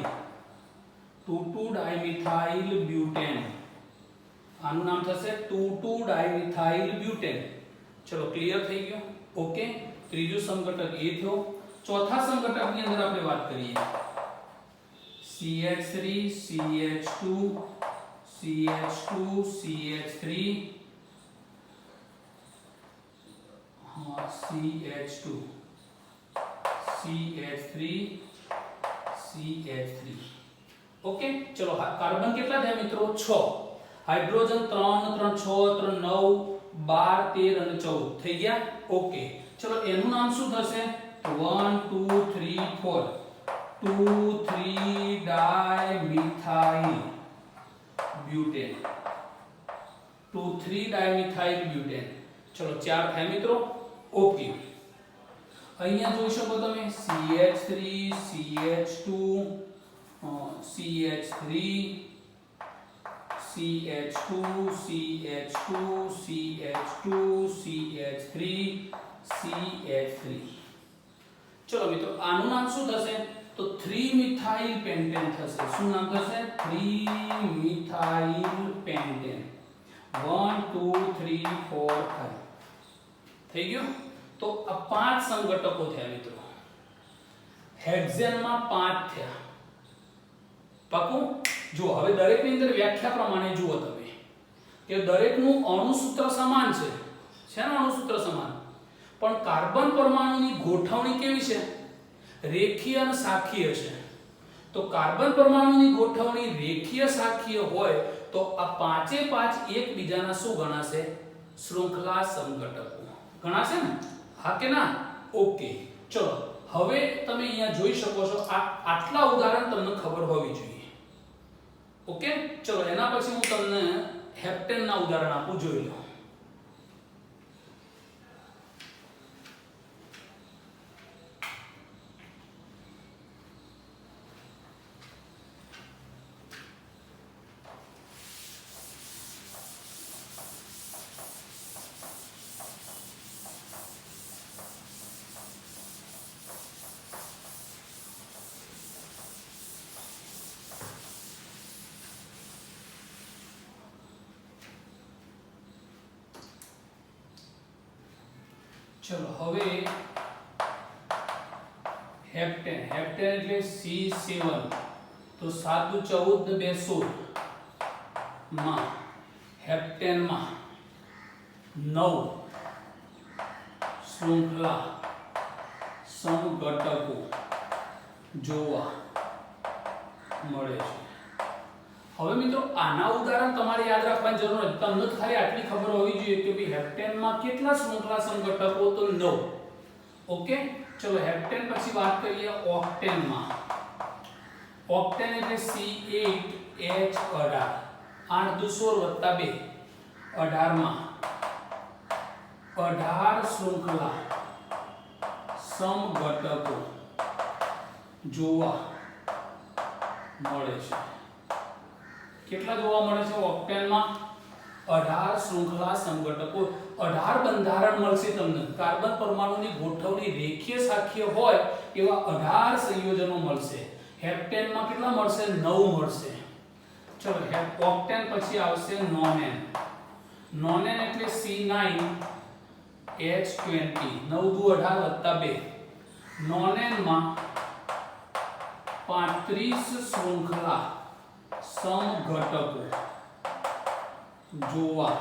2 ડાઇમિથાઇલ બ્યુટેન. આનું નામ થશે 2 ડાઇમિથાઇલ બ્યુટેન. ચલો ક્લિયર થઈ ગયો. ઓકે ત્રીજું સમઘટક એ થયો. ચોથા સમઘટકની અંદર આપણે વાત કરીએ. CH3 CH2 CH2 CH3 CH2 CH3 CH3. Okay ચલો કાર્બન કેટલા થયા મિત્રો? 6. હાઇડ્રોજન 3 3 6 3 9 12 13 અને 14 થઈ ગયા. ઓકે ચલો એનું નામ શું થશે? 1 2 3 4 2 3 ડાઇમિથાઇલ બ્યુટેન 2 3 ડાઇમિથાઇલ બ્યુટેન. ચલો 4 થાય મિત્રો. ઓકે અહીંયા જોઈ શકો તમે CH3 CH2 CH3 CH2 CH2 CH2 CH3 CH3. ચલો મિત્રો આનું નામ શું થશે? તો 3 મિથાઇલ પેન્ટેન થશે. શું નામ થશે? 3 મિથાઇલ પેન્ટેન. 1 2 3 4 5 થઈ ગયું. તો આ 5 સંઘટકો થયા મિત્રો. હેક્ઝેનમાં 5 થયા. પાકું? જો હવે દરેકની અંદર વ્યાખ્યા પ્રમાણે જુઓ તમે કે દરેકનું અણુસૂત્ર સમાન છે. શેનું અણુસૂત્ર સમાન? પણ કાર્બન પરમાણુની ગોઠવણી કેવી છે? રેખીય અને શાખીય છે. તો કાર્બન પરમાણુની ગોઠવણી રેખીય શાખીય હોય તો આ 5 એકબીજાના શું ગણાશે? શૃંખલા સમઘટકો ગણાશે ને? હા કે ના? ઓકે ચલો હવે તમે અહીંયા જોઈ શકો છો આટલા ઉદાહરણ તમને ખબર હોવી જોઈએ. ઓકે ચલો એના પછી હું તમને હેપ્ટેન ના ઉદાહરણ આપું, જોઈ લો. ચલો હવે હેપ્ટેન એટલે C7 તો 7 × 14 = 16 માં હેપ્ટેનમાં 9 શૃંખલા સમઘટકો જોવા મળે છે. હવે મિત્રો આના ઉદાહરણ તમારે યાદ રાખવાની જરૂર નથી. તમને ખાલી આટલી ખબર હોવી જોઈએ કે ભાઈ હેપ્ટેનમાં કેટલા શૃંખલા સમઘટકો? તો 9. ઓકે, ચલો હેપ્ટેન પછી વાત કરીએ ઓક્ટેન માં. ઓક્ટેન એટલે C8H18 8 દુ 16 વત્તા 2 18 માં 18 શૃંખલા સમઘટકો જોવા મળે છે. કેટલા જોવા મળે છે ઓક્ટેનમાં? 18 શૃંખલા સમઘટકો. 18 બંધારણ મળશે તમને. કાર્બન પરમાણુની ગોઠવણી રેખીય શાખીય હોય એવા 18 સંયોજનો મળશે. હેપ્ટેનમાં કેટલા મળશે? 9 મળશે. ચલો ઓક્ટેન પછી આવશે નોનેન. નોનેન એટલે C9H20 9 દુ 18 વત્તા 2. નોનેનમાં 35 શૃંખલા સમઘટકો જોવા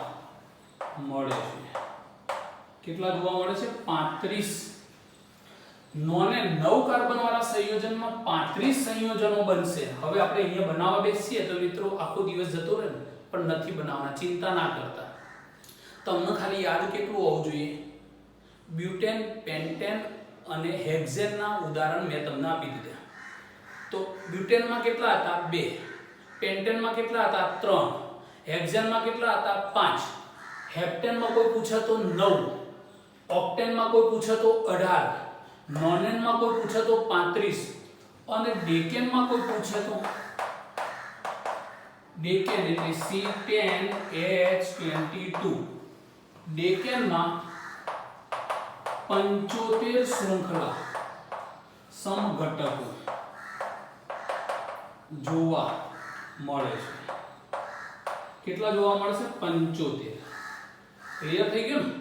મળે છે. કેટલા જોવા મળે છે? 35. નોને 9 કાર્બન વાળા સંયોજનમાં 35 સંયોજનો બનશે. હવે આપણે અહીંયા બનાવવા બેસીએ તો મિત્રો આખો દિવસ જતો રહે ને, પણ નથી બનાવવાના. ચિંતા ના કરતા. તમને ખાલી યાદ કેટલું હોવું જોઈએ? બ્યુટેન, પેન્ટેન અને હેક્ઝેનના ઉદાહરણ મેં તમને આપી દીધા. તો બ્યુટેનમાં કેટલા હતા? 2. પેન્ટેનમાં કેટલા હતા? 3. હેક્ઝેનમાં કેટલા હતા? 5. હેપ્ટેનમાં કોઈ પૂછે તો 9. ઓક્ટેનમાં કોઈ પૂછે તો 18. નોનેનમાં કોઈ પૂછે તો 35 અને ડેકેનમાં કોઈ પૂછે તો ડેકેન એટલે C10H22 ડેકેનમાં 75 શૃંખલા સમઘટકો જોવા મળે છે. કેટલા જોવા મળશે? 75. ક્લિયર થઈ ગયું ને?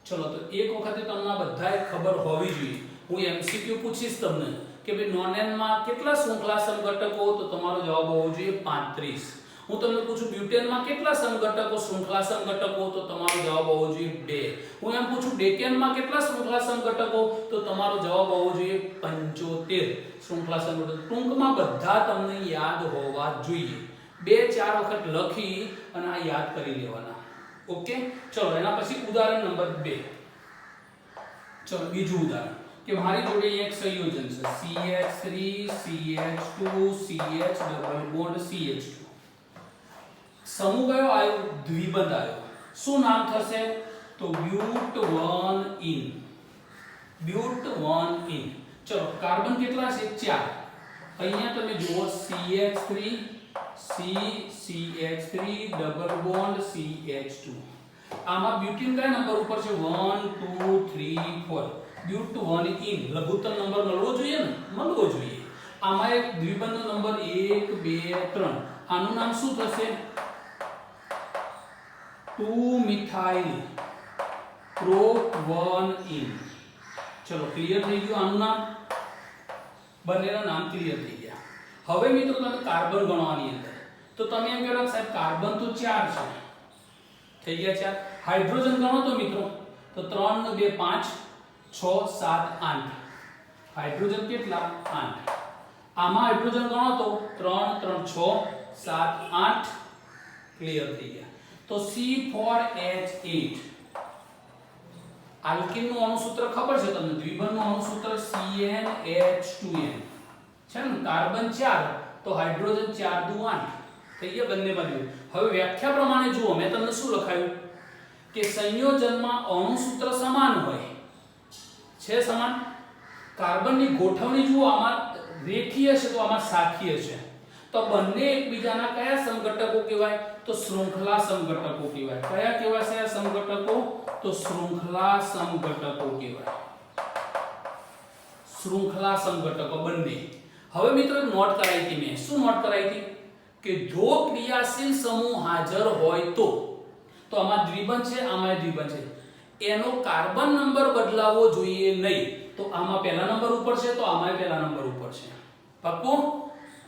ચલો તો એક વખતે તમને બધાએ ખબર હોવી જોઈએ. હું MCQ પૂછીશ તમને કે ભાઈ નોનેનમાં કેટલા શૃંખલા સમઘટકો, તો તમારો જવાબ હોવો જોઈએ 35. હું તમને પૂછું બ્યુટેનમાં કેટલા સમઘટકો શૃંખલા સમઘટકો, તો તમારો જવાબ હોવો જોઈએ 2. હું એમ પૂછું ડેકેનમાં કેટલા શૃંખલા સમઘટકો, તો તમારો જવાબ હોવો જોઈએ 75 શૃંખલા સમઘટકો. ટૂંકમાં બધા તમને યાદ હોવા જોઈએ. 2-4 વખત લખી અને આ યાદ કરી લેવાના. ઓકે, ચલો એના પછી ઉદાહરણ નંબર 2. ચલો બીજું ઉદાહરણ કે મારી જોડે એક સંયોજન છે CH3 CH2 CH double bond CH2. સમૂહ કયો આવ્યો? દ્વિબંધ આવ્યો. શું નામ થશે? તો બ્યુટ1ઇન. બ્યુટ1ઇન. ચલો કાર્બન કેટલા છે? 4. અહીંયા તમે જુઓ CH3 CH3 double bond CH2. આમાં બ્યુટીન કયા નંબર ઉપર છે? 1 2 3 4. બ્યુટ1ઇન લઘુત્તમ નંબર મળવો જોઈએ ને? મળવો જોઈએ. આમાં એક દ્વિબંધનો નંબર 1 2 3. આનું નામ શું થશે? 2 મિથાઇલ પ્રોપ1ઇન. ચલો ક્લિયર થઈ ગયું આનું નામ? બંનેના નામ ક્લિયર થઈ ગયા. હવે મિત્રો તમે કાર્બન ગણવાની અંદર તો તમે એમ કહો સાહેબ કાર્બન તો 4 છે. થઈ ગયા 4. હાઇડ્રોજન ગણો તો મિત્રો તો 3 ને 2 5 6 7 8. હાઇડ્રોજન કેટલા? 8. આમાં હાઇડ્રોજન ગણો તો 3 3 6 7 8. ક્લિયર થઈ ગયા. તો C4H8 આલ્કીન નું અણુસૂત્ર ખબર છે તમને? દ્વિબંધ નું અણુસૂત્ર CnH2n છે ને? કાર્બન 4 તો હાઇડ્રોજન 4 દુ 8. થઈ ગયા બંને બાજુ. હવે વ્યાખ્યા પ્રમાણે જુઓ મેં તમને શું લખાયું કે સંયોજનમાં અણુસૂત્ર સમાન હોય છે. સમાન. કાર્બનની ગોઠવણી જુઓ આમાં રેખીય છે તો આમાં શાખીય છે. તો બંને એકબીજાના કયા સમઘટકો કહેવાય? તો શૃંખલા સમઘટકો કહેવાય. કયા કહેવાય છે આ સમઘટકો? તો શૃંખલા સમઘટકો કહેવાય. શૃંખલા સમઘટકો બંને. હવે મિત્રો નોટ કરાઈ હતી મેં. શું નોટ કરાઈ હતી? કે જો ક્રિયાશીલ સમૂહ હાજર હોય તો આમાં દ્વિબંધ છે, આમાં દ્વિબંધ છે, એનો કાર્બન નંબર બદલાવો જોઈએ નહીં. તો આમાં પહેલા નંબર ઉપર છે તો આમાં પહેલા નંબર ઉપર છે. પાક્કું?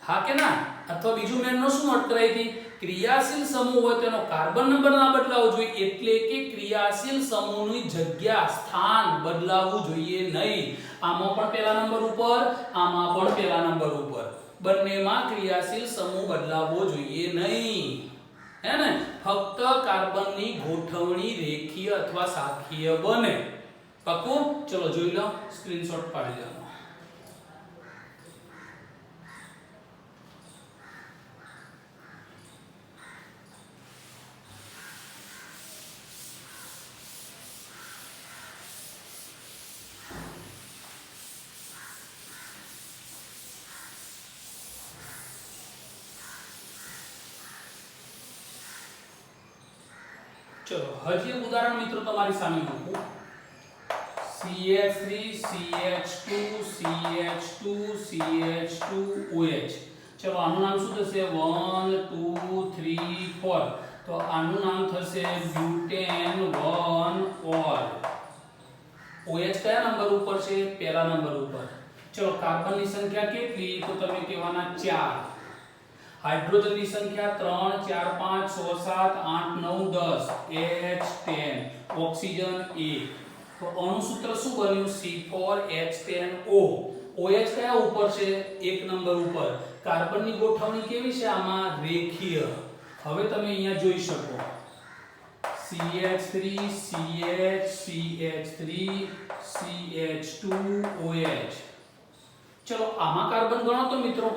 હા કે ના? અથવા બીજું મેં શું નોટ કરાઈ હતી? ક્રિયાશીલ સમૂહ હોય તો એનો કાર્બન નંબર ના બદલાવો જોઈએ. એટલે કે ક્રિયાશીલ સમૂહની જગ્યા સ્થાન બદલાવવું જોઈએ નહીં. આમાં પણ પહેલા નંબર ઉપર, આમાં પણ પહેલા નંબર ઉપર. બંનેમાં ક્રિયાશીલ સમૂહ બદલાવવો જોઈએ નહીં. હે ને? ફક્ત કાર્બનની ગોઠવણી રેખીય અથવા શાખીય બને. પાકું? ચલો જોઈ લો, સ્ક્રીનશોટ પાડી લેવાનો. चलो हजी एक उदाहरण मित्रों तमारी सामे मूकूं. CH3 CH2 CH2 CH2 OH. चलो आनु नाम શું થશે? 1 2 3 4. તો આનું નામ થશે બ્યુટેન 1 ઓલ. OH કયા નંબર ઉપર છે? પહેલા નંબર ઉપર. ચલો કાર્બનની સંખ્યા કેટલી? તો તમે કહેવાના 4. हाइड्रोजन की संख्या 3 4 5 6 7 8 9 10 H10 ऑक्सीजन 1. तो अणु सूत्र શું બન્યું? C4H10O. OH કયા ઉપર છે? એક નંબર ઉપર. કાર્બનની ગોઠવણી કેવી છે આમાં? રેખીય. હવે તમે અહીંયા જોઈ શકો CH3 CH CH3 CH2 OH. चलो આમાં કાર્બન ગણો તો મિત્રો.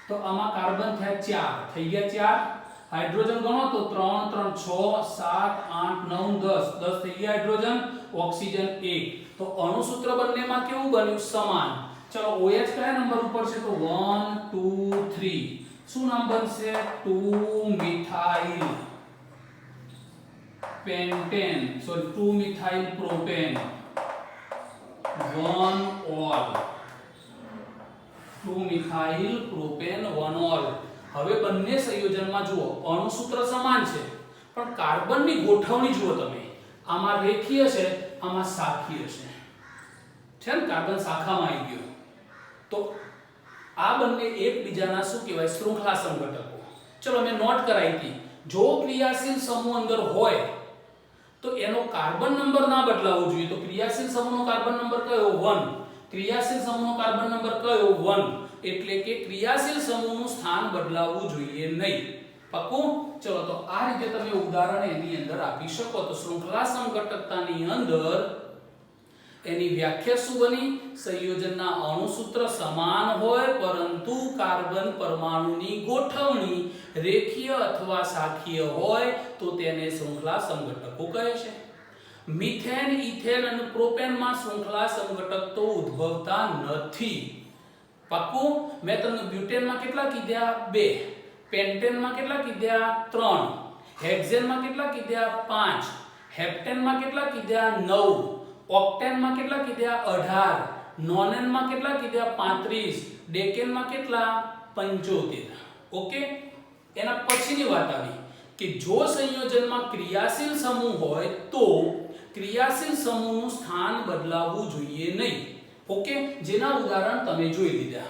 तो आमा कार्बन थे 4 થઈ ગયા 4. हाइड्रोजन गणो तो 3 3 6 7 8 9 10 10 થઈ ગયા हाइड्रोजन. ऑक्सीजन 1. तो अणु सूत्र બંને માં કેવું બન્યું? સમાન. चलो OH કયા નંબર ઉપર છે? તો 1 2 3. શું નામ બનશે? 2 methyl pentane, sorry 2 methyl propane 1 all. 2 methyl propane 1 all. હવે બંને સંયોજનમાં જુઓ અણુ સૂત્ર સમાન છે પણ કાર્બનની ગોઠવણી જુઓ તમે. આમાં રેખીય છે, આમાં શાખીય છે. છે ને કાર્બન શાખામાં આવી ગયો. તો આ બંને એકબીજાના શું કહેવાય? શૃંખલા સંઘટકો. ચલો મેં નોટ કરાવી હતી. જો ક્રિયાશીલ સમૂહ અંદર હોય તો એનો કાર્બન નંબર ના બદલાવો જોઈએ. તો ક્રિયાશીલ સમૂહનો કાર્બન નંબર કયો? 1. क्रियाशील समूहનો कार्बन नंबर कयो? 1. એટલે કે ક્રિયાશીલ સમૂહનું સ્થાન બદલાવવું જોઈએ નહીં. પાક્કું? ચલો તો આ રીતે તમે ઉદાહરણ એની અંદર આપી શકો. તો શૃંખલા સંઘટકતાની અંદર એની વ્યાખ્યા શું બની? સંયોજનના અણુ સૂત્ર સમાન હોય પરંતુ કાર્બન પરમાણુની ગોઠવણી રેખીય અથવા શાખીય હોય તો તેને શૃંખલા સંઘટકો કહે છે. मीथेन इथेन અને પ્રોપેન માં શૃંખલા સંઘટક તો ઉદ્ભવતા નથી. પાક્કું? મેં તમને બ્યુટેન માં કેટલા કીધા? 2. પેન્ટેન માં કેટલા કીધા? 3. હેક્ઝેન માં કેટલા કીધા? 5. હેપ્ટેન માં કેટલા કીધા? 9. ઓક્ટેન માં કેટલા કીધા? 18. નોનેન માં કેટલા કીધા? 35. ડેકેન માં કેટલા? 75. ઓકે. એના પછીની વાત આવી કે જો સંયોજનમાં ક્રિયાશીલ સમૂહ હોય તો ક્રિયાશીલ સમૂહનું સ્થાન બદલાવવું જોઈએ નહીં. ઓકે, જેના ઉદાહરણ તમે જોઈ લીધા.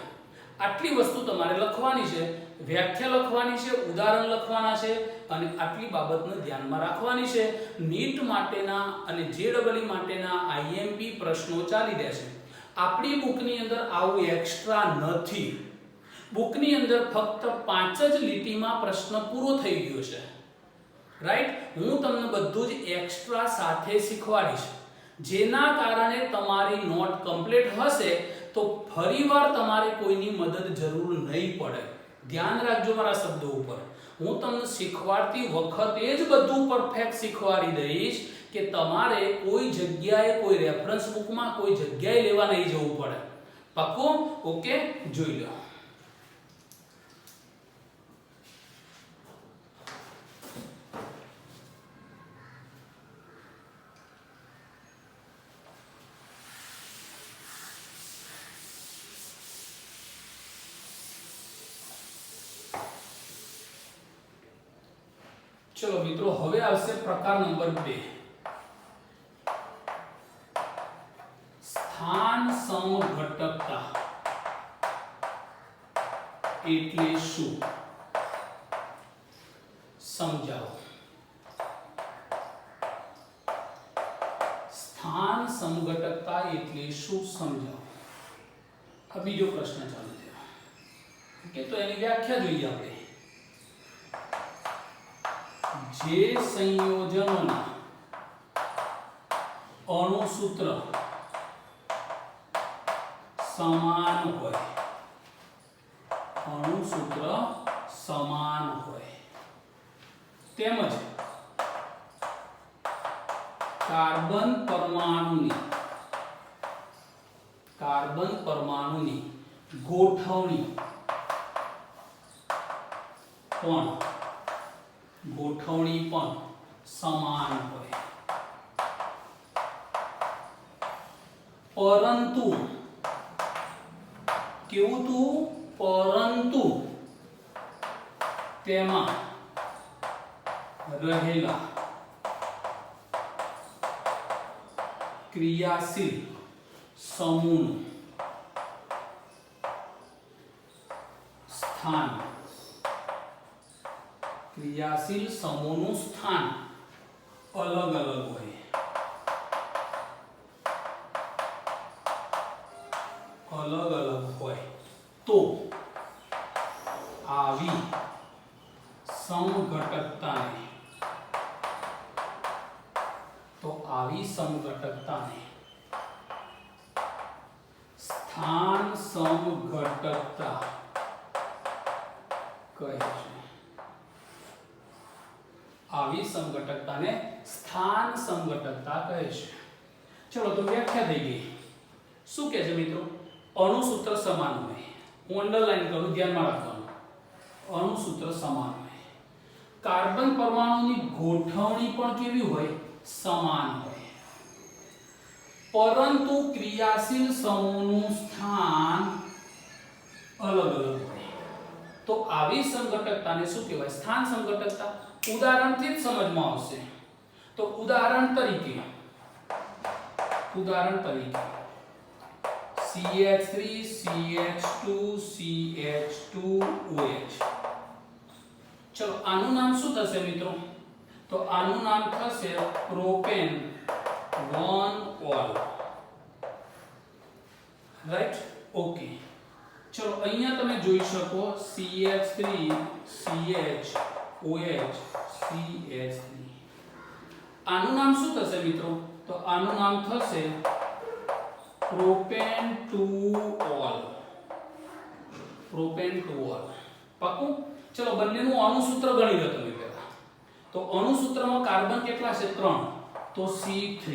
આટલી વસ્તુ તમારે લખવાની છે, વ્યાખ્યા લખવાની છે, ઉદાહરણ લખવાના છે અને આટલી બાબતને ધ્યાનમાં રાખવાની છે. નીટ માટેના અને જેડબલઈ માટેના આઈએમપી પ્રશ્નો ચાલી રહ્યા છે. આપણી બુકની અંદર આવું એક્સ્ટ્રા નથી. બુકની અંદર ફક્ત 5 જ લીટીમાં પ્રશ્ન પૂરો થઈ ગયો છે. રાઈટ? હું તમને બધું જ એક્સ્ટ્રા સાથે શીખવાડીશ, જેના કારણે તમારી નોટ કમ્પ્લીટ હશે તો ફરીવાર તમારે કોઈની મદદ જરૂર નહીં પડે. ધ્યાન રાખજો મારા શબ્દો ઉપર. હું તમને શીખવાડતી વખતે જ બધું પરફેક્ટ શીખવાડી દઈશ કે તમારે કોઈ જગ્યાએ કોઈ રેફરન્સ બુકમાં કોઈ જગ્યાએ લેવા નહીં જવું પડે. પાક્કું? ઓકે, જોઈ લો. चलो मित्रों, હવે આવશે પ્રકાર નંબર 2. સ્થાન સમઘટકતા એટલે શું? સમજાવો. સ્થાન સમઘટકતા એટલે શું? સમજાવો. આ બીજો પ્રશ્ન ચાલુ થયો. ઓકે, તો એની વ્યાખ્યા જોઈએ આપણે. જે સંયોજનોના અણુસૂત્ર સમાન હોય, અણુસૂત્ર સમાન હોય, તેમજ કાર્બન પરમાણુની ગોઠવણી પણ સમાન હોય, પરંતુ કેવું તું, પરંતુ તેમાં રહેલા ક્રિયાશીલ સમૂહનું સ્થાન, ક્રિયાશીલ સમૂહનું સ્થાન અલગ અલગ હોય, અલગ અલગ હોય તો આવી સમઘટકતાને સ્થાન સમઘટકતા કહે છે, આવી સમઘટકતાને સ્થાન સમઘટકતા કહે છે। ચલો તો વ્યાખ્યા થઈ ગઈ। શું કહે છે મિત્રો? અણુસૂત્ર સમાન હોય, હું અંડરલાઈન કરું, ધ્યાનમાં રાખવાનું, અણુસૂત્ર સમાન હોય, કાર્બન પરમાણુની ગોઠવણી પણ કેવી હોય, સમાન હોય, પરંતુ ક્રિયાશીલ સમૂહનું સ્થાન અલગ અલગ હોય। તો આવી સમઘટકતાને શું કહેવાય? સ્થાન સમઘટકતા। ઉદાહરણથી જ સમજમાં આવશે। તો ઉદાહરણ તરીકે CH3 CH2 CH2OH। ચલો આનું નામ શું થશે મિત્રો? તો આનું નામ થશે પ્રોપેન 1 રાઈટ, ઓકે। ચલો અહીંયા તમે જોઈ શકો CH3 CHOH CH3, આનું નામ શું થશે મિત્રો? તો આનું નામ થશે પ્રોપેન 2 પાકું? ચલો બંનેનું અણુસૂત્ર ગણી લો તમે પહેલા। તો અણુસૂત્રમાં કાર્બન કેટલા છે? 3, તો C3।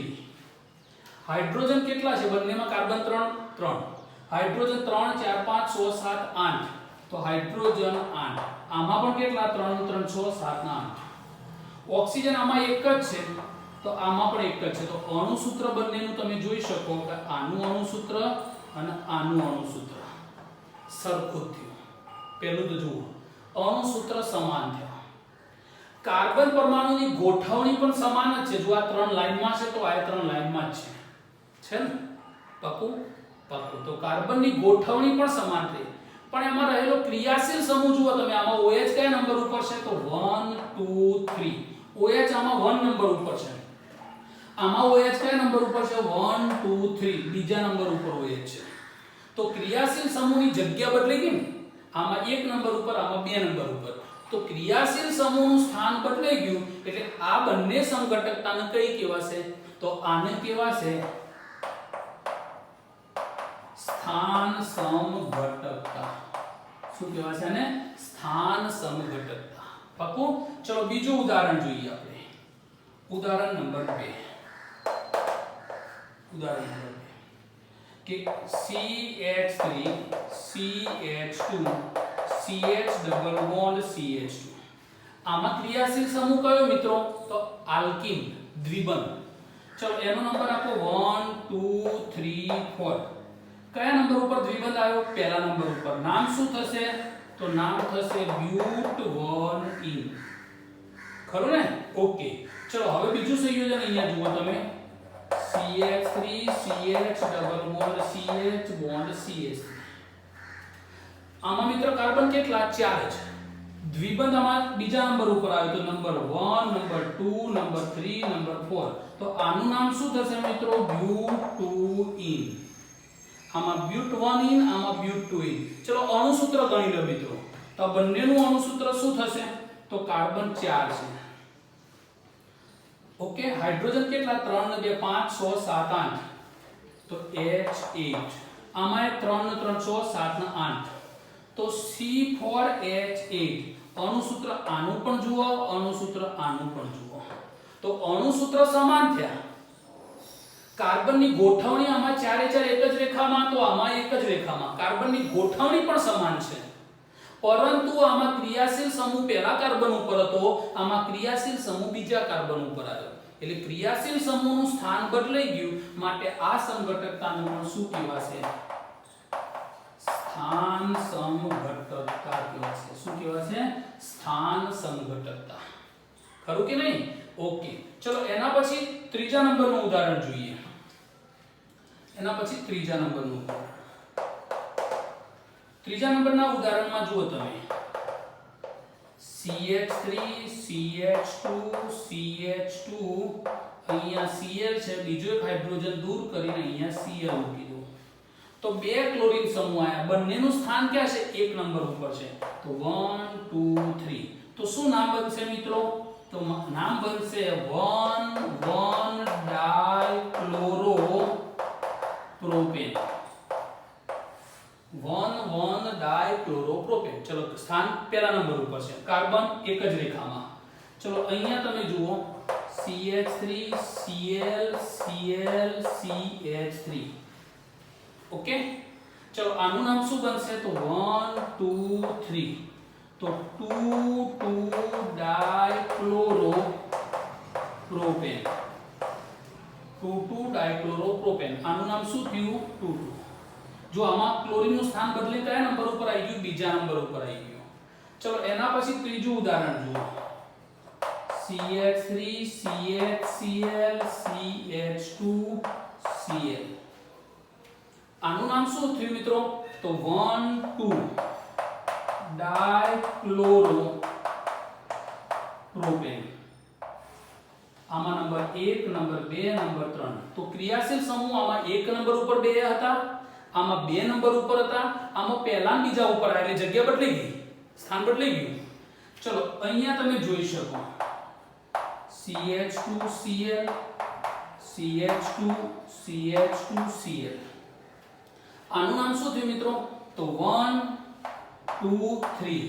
હાઇડ્રોજન કેટલા છે બંનેમાં? કાર્બન 3, હાઇડ્રોજન 3 4 5 6 7 8, તો હાઇડ્રોજન 8। આમાં પણ કેટલા? 3 3 6 7 8। ઓક્સિજન આમાં એક જ છે, તો આમાં પણ એક જ છે, તો અણુસૂત્ર બંનેનું તમે જોઈ શકો કે આનું અણુસૂત્ર અને આનું અણુસૂત્ર સરખું થયું। પહેલું તો જુઓ, અણુસૂત્ર સમાન થયા। કાર્બન પરમાણુની ગોઠવણી પણ સમાન જ છે। જો આ 3 લાઈનમાં છે તો આ 3 લાઈનમાં જ છે ને? પાકું? તો કાર્બનની ગોઠવણી પણ સમાન થઈ, પણ એમાં રહેલો ક્રિયાશીલ સમૂહ જુઓ તમે। આમાં OH કયા નંબર ઉપર છે? તો 1 2 3। OH આમાં 1 નંબર ઉપર છે, આમાં OH કયા નંબર ઉપર છે? 1 2 3, બીજા નંબર ઉપર OH છે। તો ક્રિયાશીલ સમૂહની જગ્યા બદલાઈ ગઈ ને, આમાં 1 નંબર ઉપર, આમાં 2 નંબર ઉપર। તો ક્રિયાશીલ સમૂહનું સ્થાન બદલાઈ ગયું, એટલે આ બંને સમઘટકતાને કઈ કહેવાશે? તો આને કહેવાશે સ્થાન સમઘટકતા। શું કહેવાશે આને? સ્થાન સમઘટકતા। પાકું? ચલો બીજું ઉદાહરણ જોઈએ આપણે। ઉદાહરણ નંબર 2 કે CH3 CH2 CH double bond CH2, આમાં ક્રિયાશીલ સમૂહ કયો મિત્રો? તો આલ્કીન, દ્વિબંધ। ચલો એનો નંબર આપો 1 2 3 4। કયા નંબર ઉપર દ્વિબંધ આવ્યો? પહેલા નંબર ઉપર। નામ શું થશે? તો નામ થશે but1ene। ખરું ને? ઓકે। ચલો હવે બીજું સંયોજન અહીંયા જુઓ તમે, CH3 CH double bond CH bond CH3। આમાં મિત્રો કાર્બન કેટલા? 4 જ। દ્વિબંધ આમાં બીજા નંબર ઉપર આવ્યો, તો નંબર 1 નંબર 2 નંબર 3 નંબર 4। તો આનું નામ શું થશે મિત્રો? but2ene। આમાં but1ene, આમાં but2ene। ચલો અણુસૂત્ર ગણી લો મિત્રો। તો બંનેનું અણુસૂત્ર શું થશે? તો કાર્બન 4 છે, ઓકે, હાઇડ્રોજન કેટલા? 3 ને 2 5 6 7 8, તો H8. આમાં 3 ને 3 6 7 ને 8, તો C4H8. અણુસૂત્ર આનું પણ જુઓ, અણુસૂત્ર આનું પણ જુઓ, તો અણુસૂત્ર સમાન થયા. કાર્બનની ગોઠવણી આમાં ચારે ચાર એક જ રેખામાં, તો આમાં એક જ રેખામાં. કાર્બનની ગોઠવણી પણ સમાન છે, પરંતુ આમાં ક્રિયાશીલ સમૂહ પહેલા કાર્બન ઉપર હતો, આમાં ક્રિયાશીલ સમૂહ બીજા કાર્બન ઉપર આવ્યો. એટલે ક્રિયાશીલ સમૂહનું સ્થાન બદલાઈ ગયું, માટે આ સમઘટકતાને પણ શું કહેવાશે? સ્થાન સમઘટકતા કહેવાશે. શું કહેવાશે? સ્થાન સમઘટકતા. ખરું કે નહીં? ઓકે, ચલો એના પછી ત્રીજા નંબરનું ઉદાહરણ જોઈએ. ત્રીજા નંબરના ઉદાહરણમાં જુઓ તમે, CH3 CH2 CH2, અહીંયા Cl છે, બીજો એક હાઇડ્રોજન દૂર કરીને અહીંયા Cl મૂકી દો, તો બે ક્લોરીન સમૂહ આયા. બંનેનું સ્થાન ક્યાં છે? 1 નંબર ઉપર છે. તો 1 2 3, તો શું નામ બનશે મિત્રો? તો નામ બનશે 1,1-ડાયક્લોરોપ્રોપેન. 1,1-ડાયક્લોરોપ્રોપેન. ચલો, સ્થાન પહેલા નંબર ઉપર છે, કાર્બન એક જ રેખામાં. ચલો અહીંયા તમે જુઓ, CH3 Cl Cl CH3. Okay, ચલો આનું નામ શું બનશે? તો 1 2 3, તો 2,2-ડાયક્લોરોપ્રોપેન. 2,2-ડાયક્લોરોપ્રોપેન. આનું નામ શું થયું? 2,2. જો આમાં ક્લોરીનનું સ્થાન બદલી કયા નંબર ઉપર આવી ગયું? બીજા નંબર ઉપર આવી ગયું. ચલો એના પછી ત્રીજું ઉદાહરણ જુઓ, CH3 CHCl CH2 Cl. આનું નામ શું થયું મિત્રો? તો 1,2-ડાયક્લોરોપ્રોપેન. આમાં નંબર 1 નંબર 2 નંબર 3, તો ક્રિયાશીલ સમૂહ આમાં 1 નંબર ઉપર 2 હતા, આમાં 2 નંબર ઉપર હતા, આમાં પહેલા બીજા ઉપર આવ્યા, એટલે જગ્યા બદલાઈ ગઈ, સ્થાન બદલાઈ ગયું. ચલો અહીંયા તમે જોઈ શકો, CH2 Cl CH2 CH2 Cl. આનું નામ શું થયું મિત્રો? તો 1 2 3,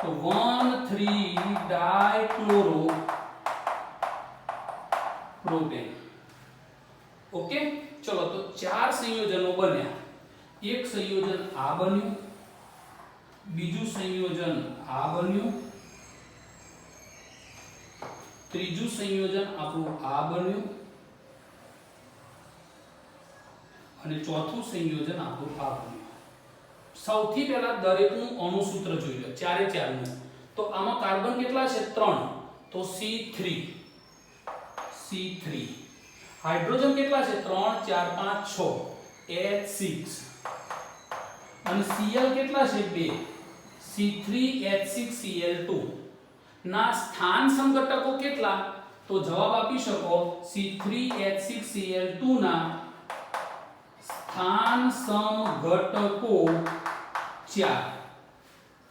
તો 1,3-ડાયક્લોરોપ્રોપેન. ઓકે, ચલો તો ચાર સંયોજનો બન્યા. એક સંયોજન આ બન્યું, બીજું સંયોજન આ બન્યું, ત્રીજું સંયોજન આપણું આ બન્યું, અને ચોથું સંયોજન આપણું આ બન્યું. સૌથી પહેલા દરેકનું અણુસૂત્ર જોઈ લો, ચારે ચારનું. તો આમાં કાર્બન કેટલા છે? 3, તો C3. હાઇડ્રોજન કેટલા છે? 3 4 5 6, H6. અને Cl કેટલા છે? 2, C3H6Cl2. ના સ્થાન સમઘટકો કેટલા? તો જવાબ આપી શકો, C3H6Cl2 ના સ્થાન સમઘટકો 4.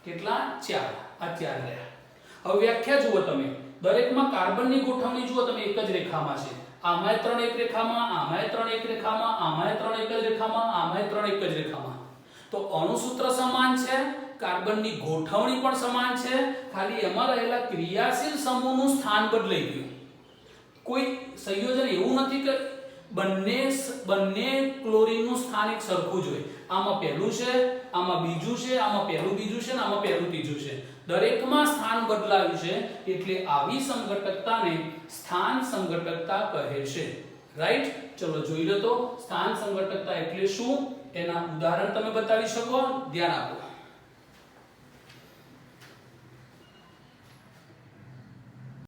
કેટલા? 4. આ 4 રહ્યા. હવે વ્યાખ્યા જુઓ તમે, દરેકમાં કાર્બનની ગોઠવણી જુઓ તમે, એક જ રેખામાં છે. આમાંય 3 એક રેખામાં, આમાંય 3 એક રેખામાં, આમાંય 3 એક જ રેખામાં, આમાંય 3 એક જ રેખામાં. તો અણુસૂત્ર સમાન છે, કાર્બનની ગોઠવણી પણ સમાન છે, ખાલી એમાં રહેલા ક્રિયાશીલ સમૂહનું સ્થાન બદલાઈ ગયું. કોઈ સંયોજન એવું નથી કે બંને ક્લોરીનનું સ્થાન એક સરખું જ હોય. આમાં પહેલું છે, આમાં બીજું છે, આમાં પહેલું બીજું છે, અને આમાં પહેલું ત્રીજું છે. દરેકમાં સ્થાન બદલાયું છે, એટલે આવી સમઘટકતાને સ્થાન સમઘટકતા કહે છે. રાઈટ? ચલો જોઈ લો તો સ્થાન સમઘટકતા એટલે શું, એના ઉદાહરણ તમે બતાવી શકો? ધ્યાન આપો.